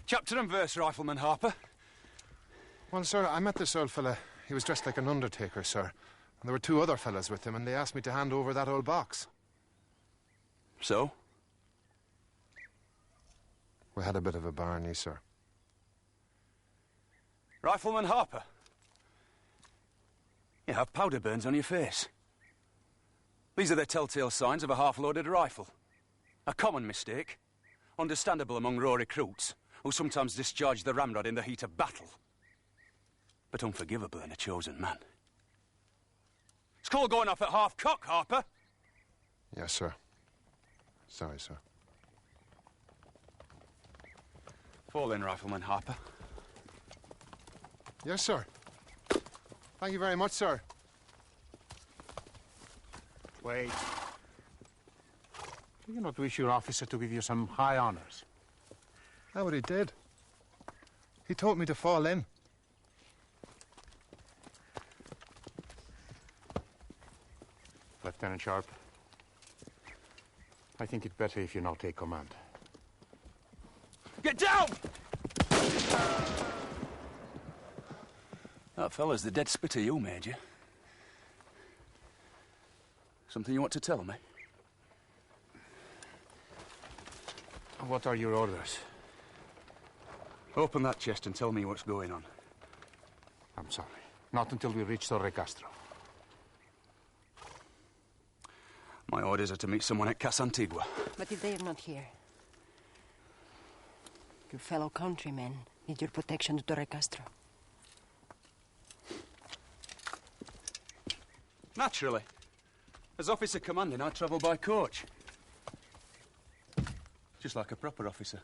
Chapter and verse, Rifleman Harper. Well, sir, I met this old fella. He was dressed like an undertaker, sir. And there were two other fellas with him, and they asked me to hand over that old box. So? We had a bit of a barney, sir. Rifleman Harper? You have powder burns on your face. These are the telltale signs of a half-loaded rifle. A common mistake. Understandable among raw recruits, who sometimes discharge the ramrod in the heat of battle. But unforgivable in a chosen man. Skull going off at half-cock, Harper. Yes, sir. Sorry, sir. Fall in, Rifleman Harper. Yes, sir. Thank you very much, sir. Wait. Do you not wish your officer to give you some high honors? That's what he did. He told me to fall in. Lieutenant Sharp, I think it better if you now take command. Get down! That fella's the dead spit of you, Major. Something you want to tell me? What are your orders? Open that chest and tell me what's going on. I'm sorry. Not until we reach Torre Castro. My orders are to meet someone at Casa Antigua. But if they are not here, your fellow countrymen need your protection to Torre Castro. Naturally. As officer commanding, I travel by coach. Just like a proper officer.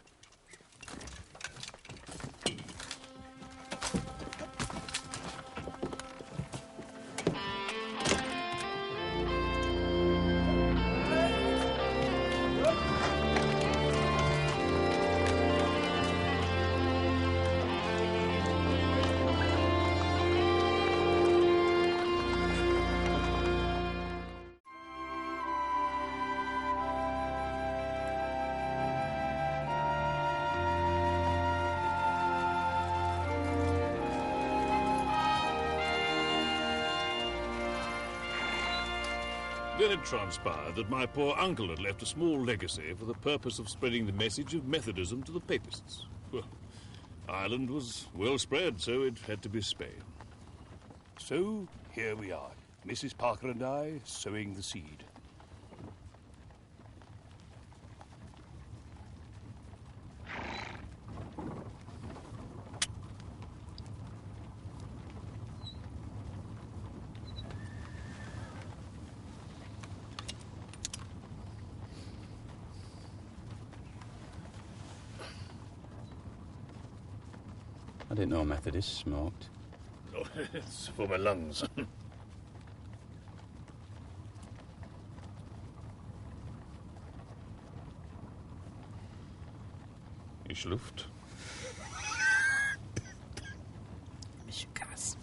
Then it transpired that my poor uncle had left a small legacy for the purpose of spreading the message of Methodism to the Papists. Well, Ireland was well spread, so it had to be Spain. So, here we are, Mrs. Parker and I, sowing the seed. I didn't know Methodists smoked. Oh, it's for my lungs. Ich Luft. Monsieur Gas.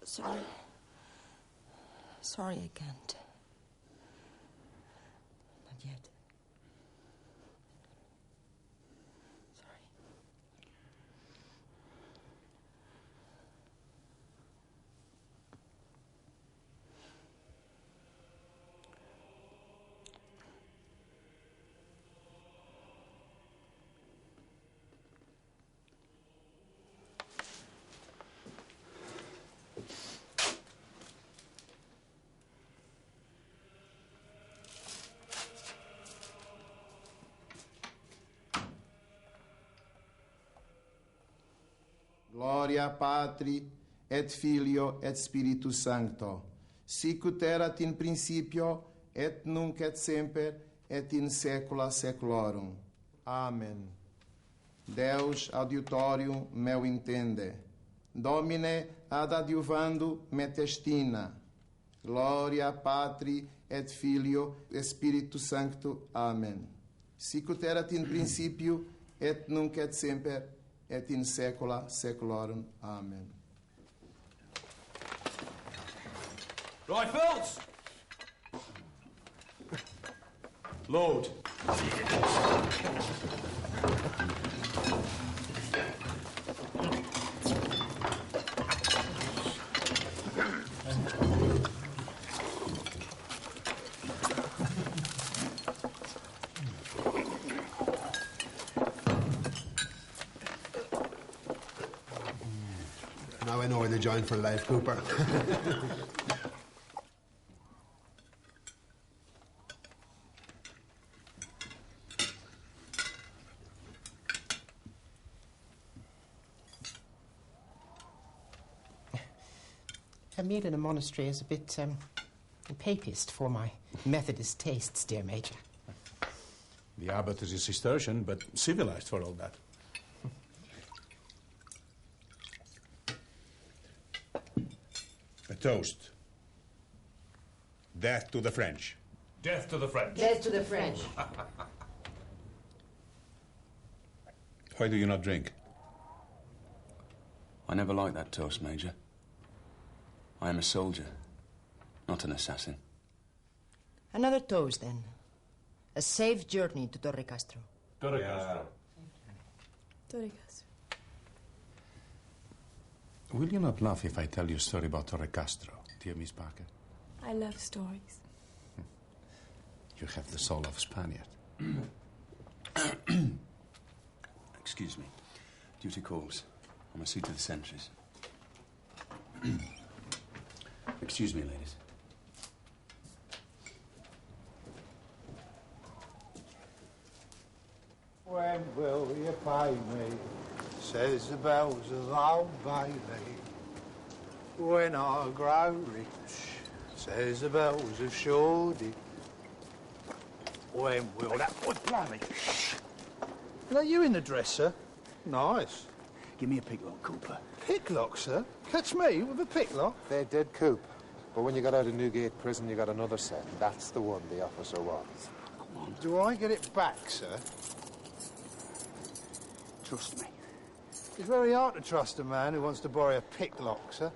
Sorry. Sorry, I can't. Not yet. Sorry. Gloria Patri, et Filio, et Spiritus Sancto, sic ut erat in principio, et nunc et semper, et in saecula saeculorum. Amen. Deus auditorium meu intende. Domine ad adiuvando me testina. Gloria Patri, et Filio, et Spiritus Sancto. Amen. Sic ut erat in principio, et nunc et semper, et in saecula saeculorum. Amen. Rifles! Load. Now I know where they join for life, Cooper. A meal in a monastery is a bit, papist for my Methodist tastes, dear Major. The abbot is a Cistercian, but civilized for all that. A toast. Death to the French. Death to the French. Death to the French. Why do you not drink? I never liked that toast, Major. I am a soldier, not an assassin. Another toast, then. A safe journey to Torre Castro. Torre Castro. Torre Castro. Will you not laugh if I tell you a story about Torre Castro, dear Miss Parker? I love stories. You have the soul of a Spaniard. Excuse me. Duty calls. I must see to the sentries. Excuse me, ladies. When will you pay me? Says the bells of Old Bailey. When I grow rich, says the bells of Shoreditch. When will that... Oh, blimey. Is that you in the dress, sir? Nice. Give me a picklock, Cooper. Picklock, sir? Catch me with a picklock? They did, Coop. But when you got out of Newgate prison, you got another set. That's the one the officer wants. Come on. Do I get it back, sir? Trust me. It's very hard to trust a man who wants to borrow a picklock, sir.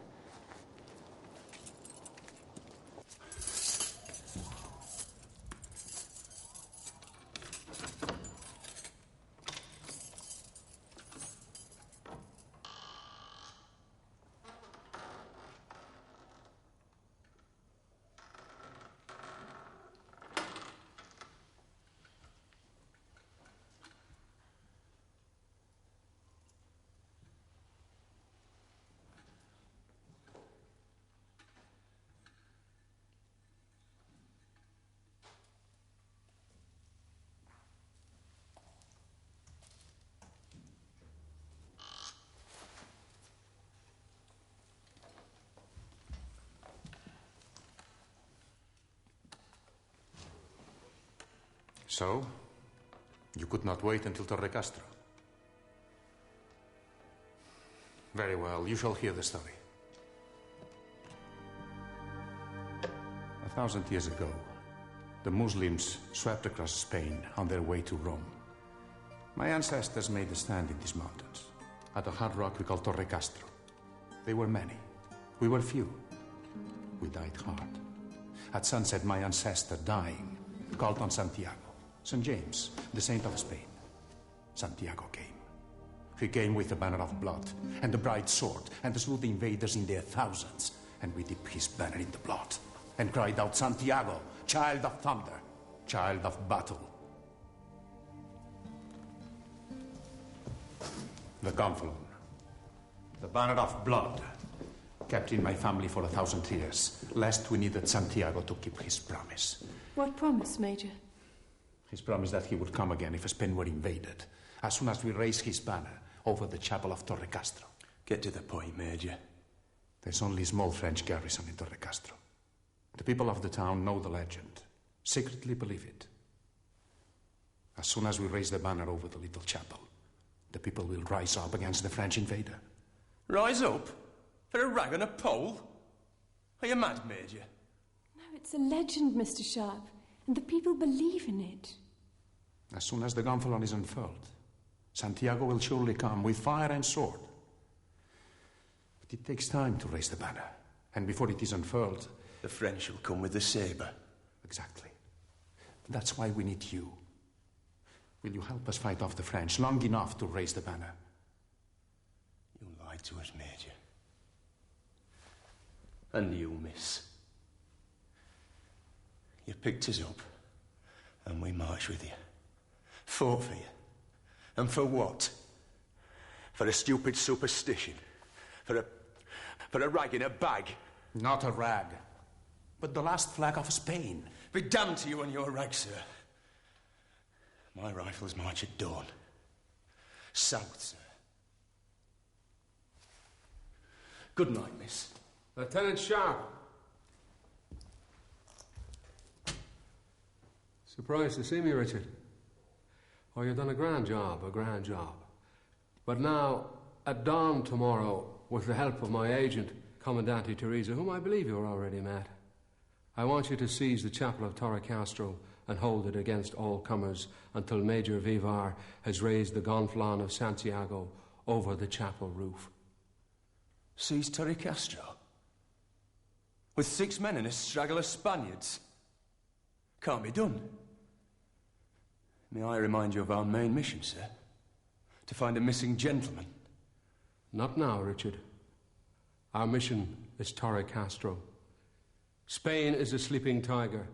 So, you could not wait until Torre Castro? Very well, you shall hear the story. 1,000 years ago, the Muslims swept across Spain on their way to Rome. My ancestors made a stand in these mountains, at a hard rock we call Torre Castro. They were many. We were few. We died hard. At sunset, my ancestor, dying, called on Santiago. St. James, the saint of Spain. Santiago came. He came with a banner of blood, and a bright sword, and slew the invaders in their thousands. And we dipped his banner in the blood, and cried out, Santiago, child of thunder, child of battle. The gonfalon, the banner of blood, kept in my family for 1,000 years, lest we needed Santiago to keep his promise. What promise, Major? His promise that he would come again if Spain were invaded, as soon as we raised his banner over the chapel of Torre Castro. Get to the point, Major. There's only a small French garrison in Torre Castro. The people of the town know the legend, secretly believe it. As soon as we raise the banner over the little chapel, the people will rise up against the French invader. Rise up? For a rag and a pole? Are you mad, Major? No, it's a legend, Mr. Sharp, and the people believe in it. As soon as the gonfalon is unfurled, Santiago will surely come with fire and sword. But it takes time to raise the banner, and before it is unfurled... The French will come with the sabre. Exactly. That's why we need you. Will you help us fight off the French long enough to raise the banner? You lied to us, Major. And you, miss. You picked us up, and we marched with you. Fought for you. And for what? For a stupid superstition? For a rag in a bag? Not a rag, but the last flag of Spain. Be damned to you and your rag, sir. My rifles march at dawn. South, sir. Good night, miss. Lieutenant Sharpe. Surprised to see me, Richard. Oh, you've done a grand job, a grand job. But now, at dawn tomorrow, with the help of my agent, Commandante Teresa, whom I believe you've already met, I want you to seize the chapel of Torre Castro and hold it against all comers until Major Vivar has raised the gonfalon of Santiago over the chapel roof. Seize Torre Castro? With 6 men and a straggler of Spaniards? Can't be done. May I remind you of our main mission, sir? To find a missing gentleman. Not now, Richard. Our mission is Torre Castro. Spain is a sleeping tiger.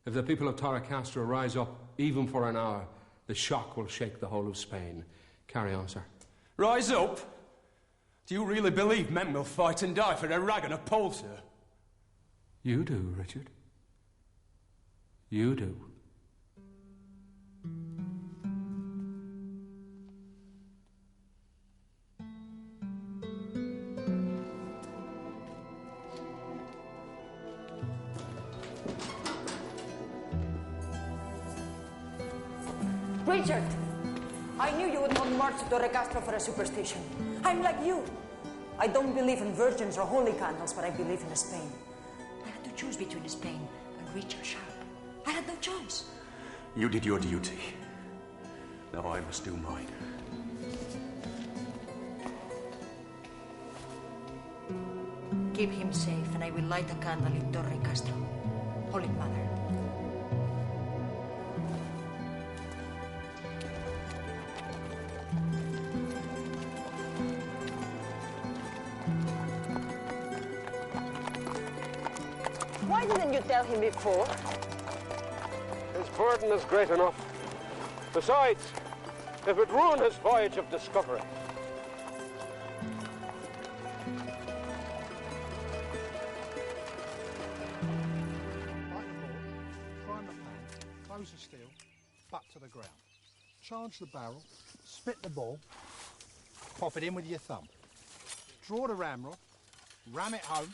If the people of Torre Castro rise up, even for an hour, the shock will shake the whole of Spain. Carry on, sir. Rise up? Do you really believe men will fight and die for a rag and a pole, sir? You do, Richard. You do. Richard, I knew you would not march to Torre Castro for a superstition. I'm like you. I don't believe in virgins or holy candles, but I believe in Spain. I had to choose between Spain and Richard Sharp. I had no choice. You did your duty. Now I must do mine. Keep him safe, and I will light a candle in Torre Castro. Holy Mother. Why didn't you tell him before? His burden is great enough. Besides, it would ruin his voyage of discovery. Prime the pan, close the steel, butt to the ground. Charge the barrel, spit the ball, pop it in with your thumb. Draw the ramrod, ram it home,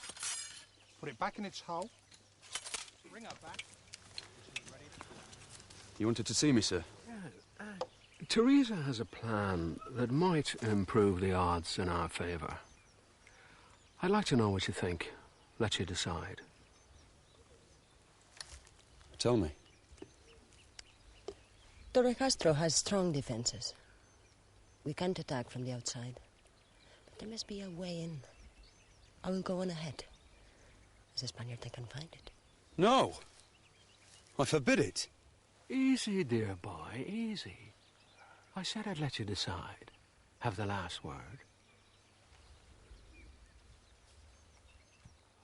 put it back in its hole, bring her back. You wanted to see me, sir? Teresa has a plan that might improve the odds in our favour. I'd like to know what you think. Let you decide. Tell me. Torre Castro has strong defenses. We can't attack from the outside. But there must be a way in. I will go on ahead. As a Spaniard, I can find it. No! I forbid it. Easy, dear boy, easy. I said I'd let you decide. Have the last word.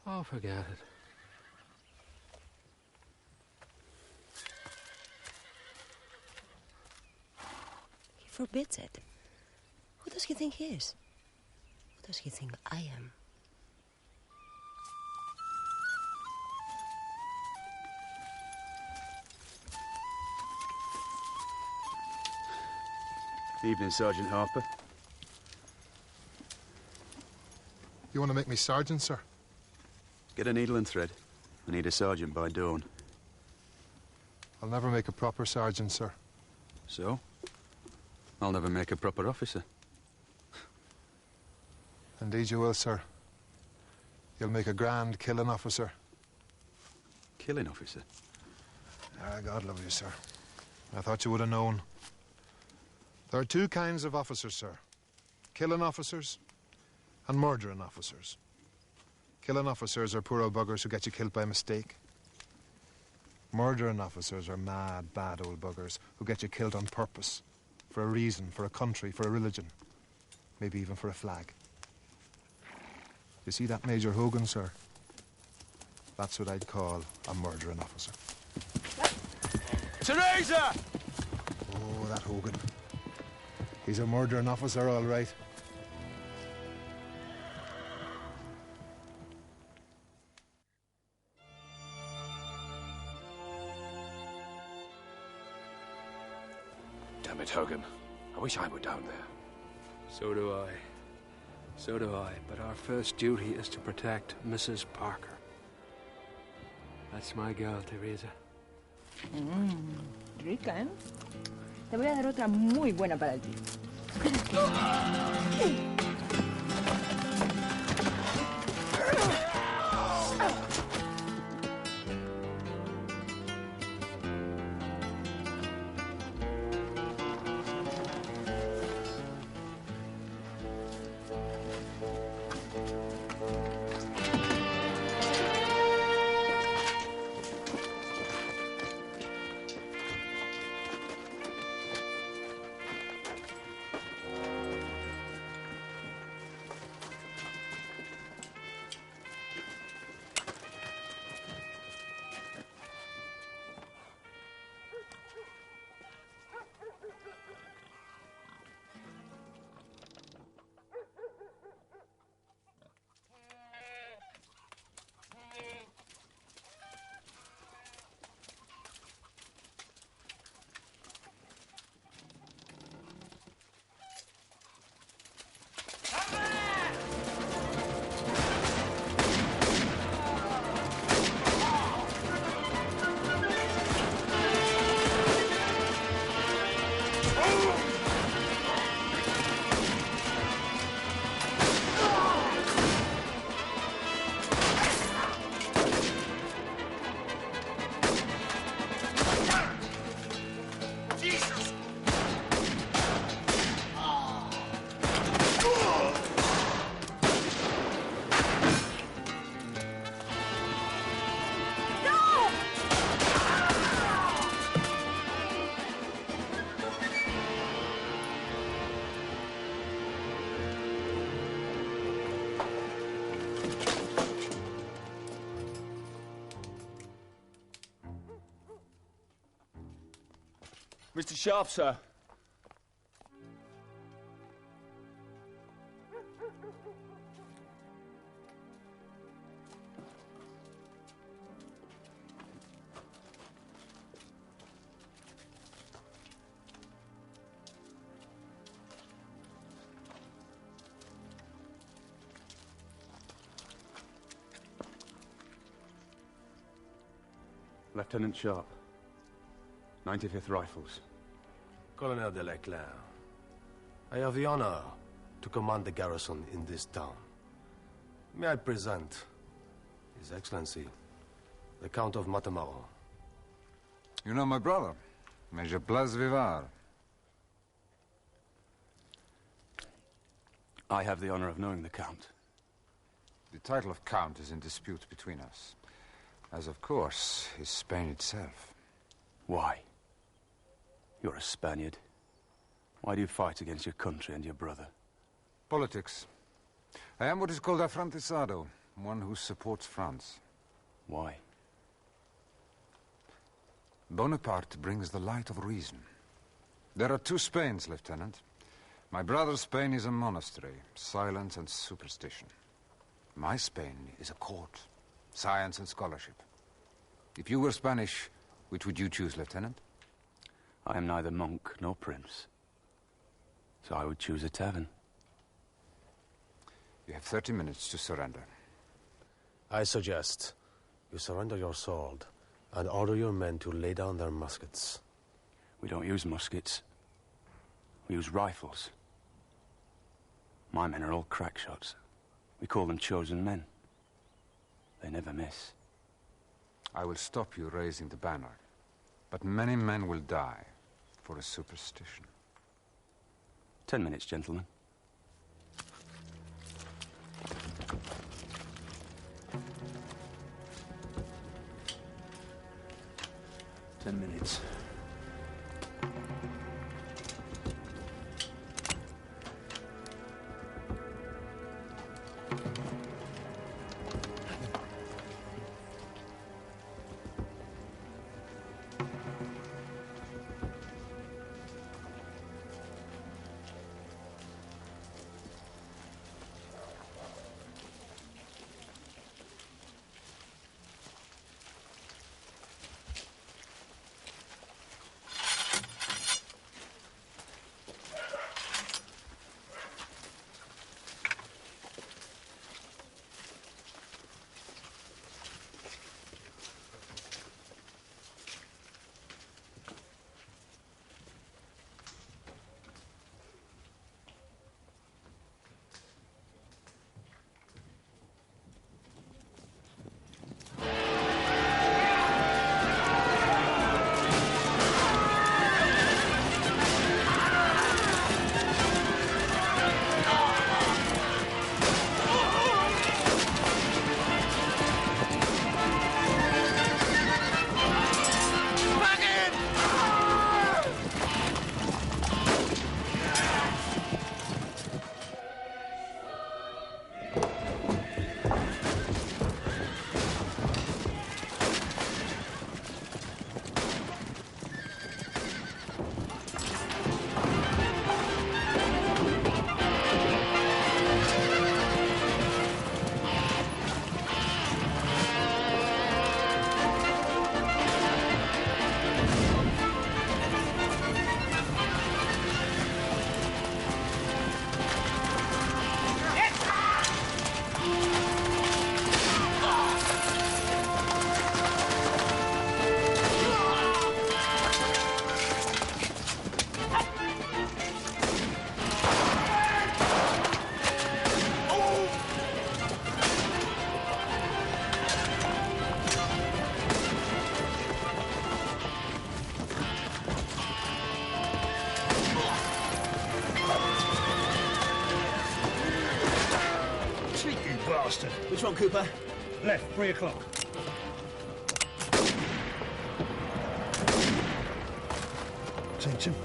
Oh, forget it. He forbids it. Who does he think he is? Who does he think I am? Evening, Sergeant Harper. You want to make me sergeant, sir? Get a needle and thread. I need a sergeant by dawn. I'll never make a proper sergeant, sir. So? I'll never make a proper officer. Indeed you will, sir. You'll make a grand killing officer. Killing officer? Ah, God love you, sir. I thought you would have known. There are two kinds of officers, sir. Killing officers and murdering officers. Killing officers are poor old buggers who get you killed by mistake. Murdering officers are mad, bad old buggers who get you killed on purpose. For a reason, for a country, for a religion. Maybe even for a flag. You see that Major Hogan, sir? That's what I'd call a murdering officer. Teresa! Oh, that Hogan. He's a murdering officer, all right. Damn it, Hogan. I wish I were down there. So do I. So do I. But our first duty is to protect Mrs. Parker. That's my girl, Teresa. Rica, ¿eh? Te voy a dar otra muy buena para ti. Mr. Sharpe, sir. Lieutenant Sharpe, 95th Rifles. Colonel de Leclerc, I have the honor to command the garrison in this town. May I present His Excellency, the Count of Matamaro. You know my brother, Major Blas Vivar. I have the honor of knowing the Count. The title of Count is in dispute between us, as of course is Spain itself. Why? You're a Spaniard. Why do you fight against your country and your brother? Politics. I am what is called a francesado, one who supports France. Why? Bonaparte brings the light of reason. There are two Spains, Lieutenant. My brother's Spain is a monastery, silence and superstition. My Spain is a court, science and scholarship. If you were Spanish, which would you choose, Lieutenant? I am neither monk nor prince. So I would choose a tavern. You have 30 minutes to surrender. I suggest you surrender your sword and order your men to lay down their muskets. We don't use muskets. We use rifles. My men are all crack shots. We call them chosen men. They never miss. I will stop you raising the banner, but many men will die for a superstition. 10 minutes, gentlemen. Minutes. Which one, Cooper? Left, 3 o'clock. Teach him.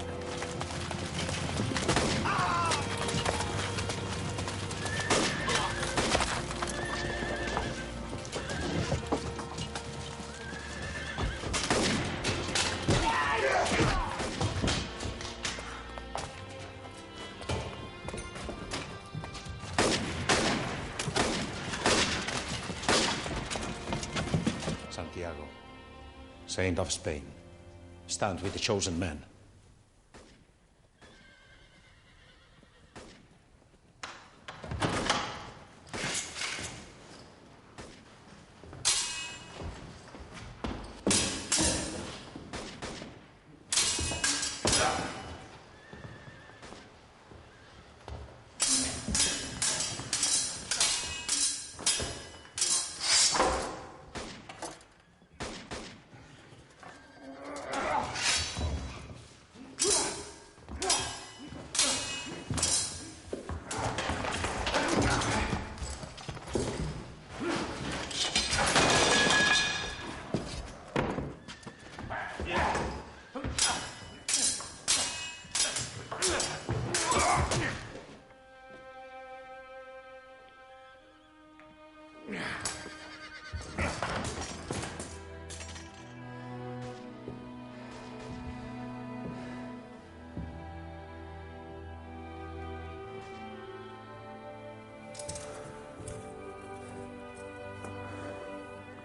Santiago, Saint of Spain, stand with the chosen men.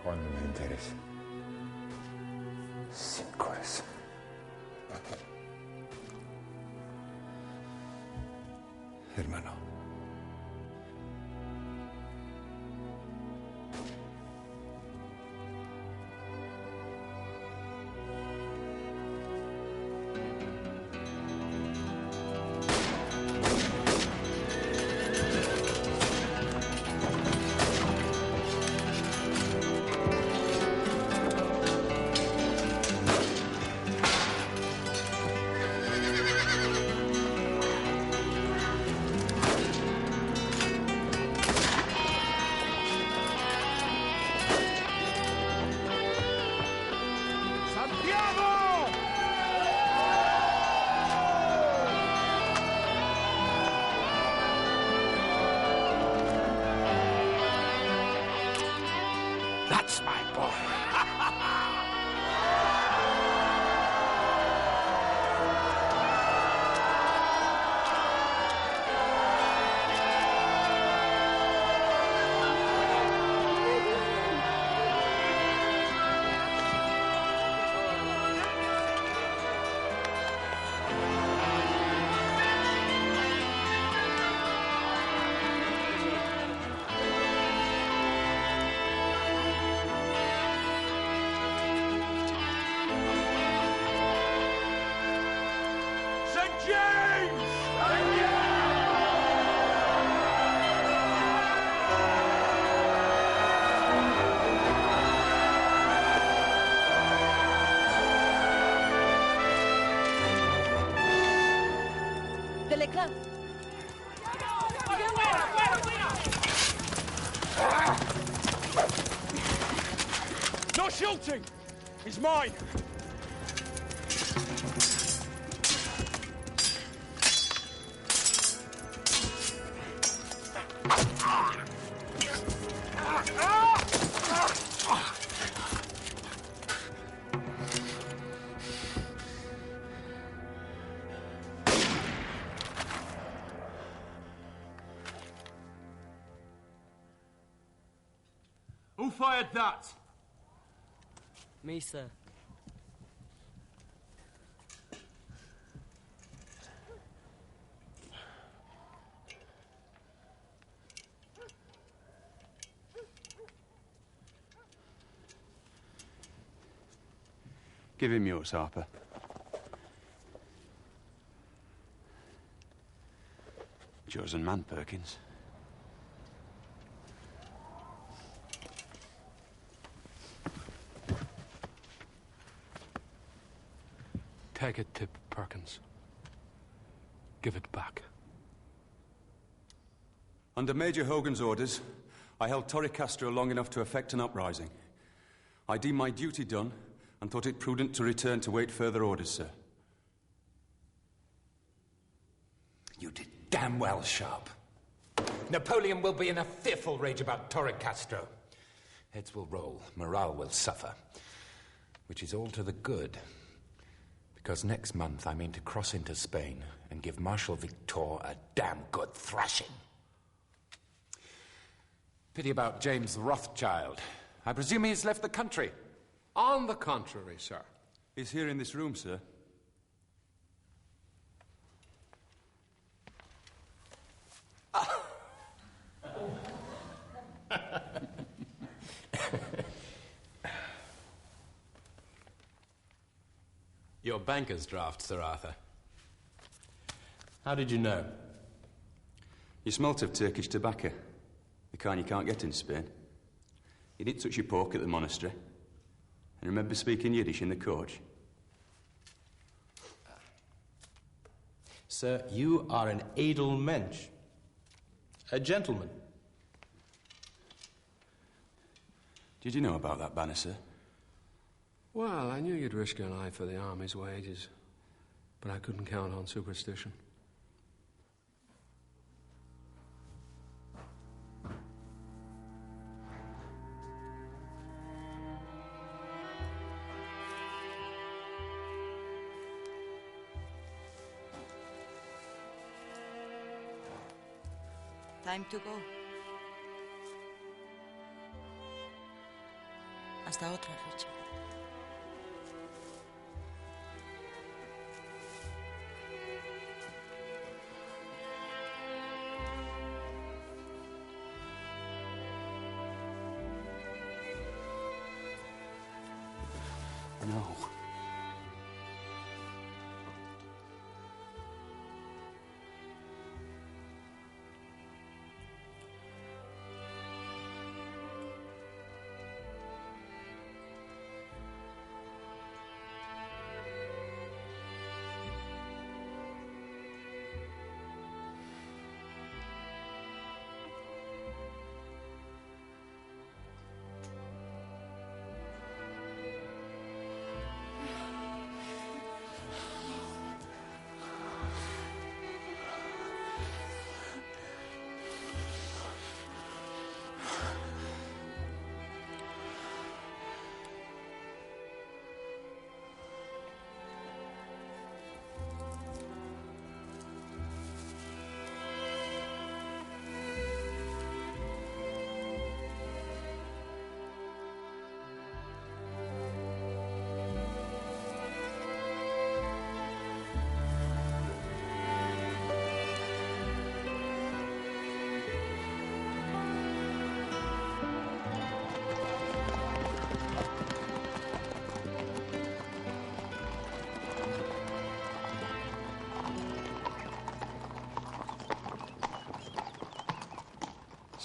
Cuando me interese. Sin cores. Hermano, No shooting! He's mine! Who fired that? Me, sir. Give him yours, Harper. Chosen man, Perkins. Take it, Tip, Perkins. Give it back. Under Major Hogan's orders, I held Torre Castro long enough to effect an uprising. I deemed my duty done and thought it prudent to return to wait further orders, sir. You did damn well, Sharpe. Napoleon will be in a fearful rage about Torre Castro. Heads will roll, morale will suffer, which is all to the good. Because next month I mean to cross into Spain and give Marshal Victor a damn good thrashing. Pity about James Rothschild. I presume he's left the country. On the contrary, sir. He's here in this room, sir. Your banker's draft, Sir Arthur. How did you know? You smelt of Turkish tobacco. The kind you can't get in Spain. You didn't touch your pork at the monastery. And remember speaking Yiddish in the coach. Sir, you are an edel mensch. A gentleman. Did you know about that banner, sir? Well, I knew you'd risk your life for the army's wages, but I couldn't count on superstition. Time to go. Hasta otra, Richard. No.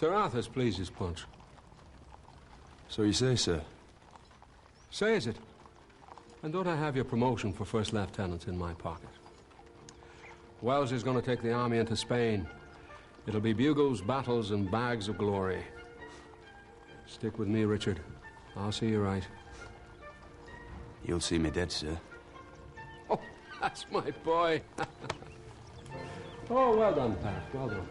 Sir Arthur's pleased his punch. So you say, sir? Says it. And don't I have your promotion for first lieutenant in my pocket? Wells is going to take the army into Spain. It'll be bugles, battles, and bags of glory. Stick with me, Richard. I'll see you right. You'll see me dead, sir. Oh, that's my boy. Oh, well done, Pat. Well done.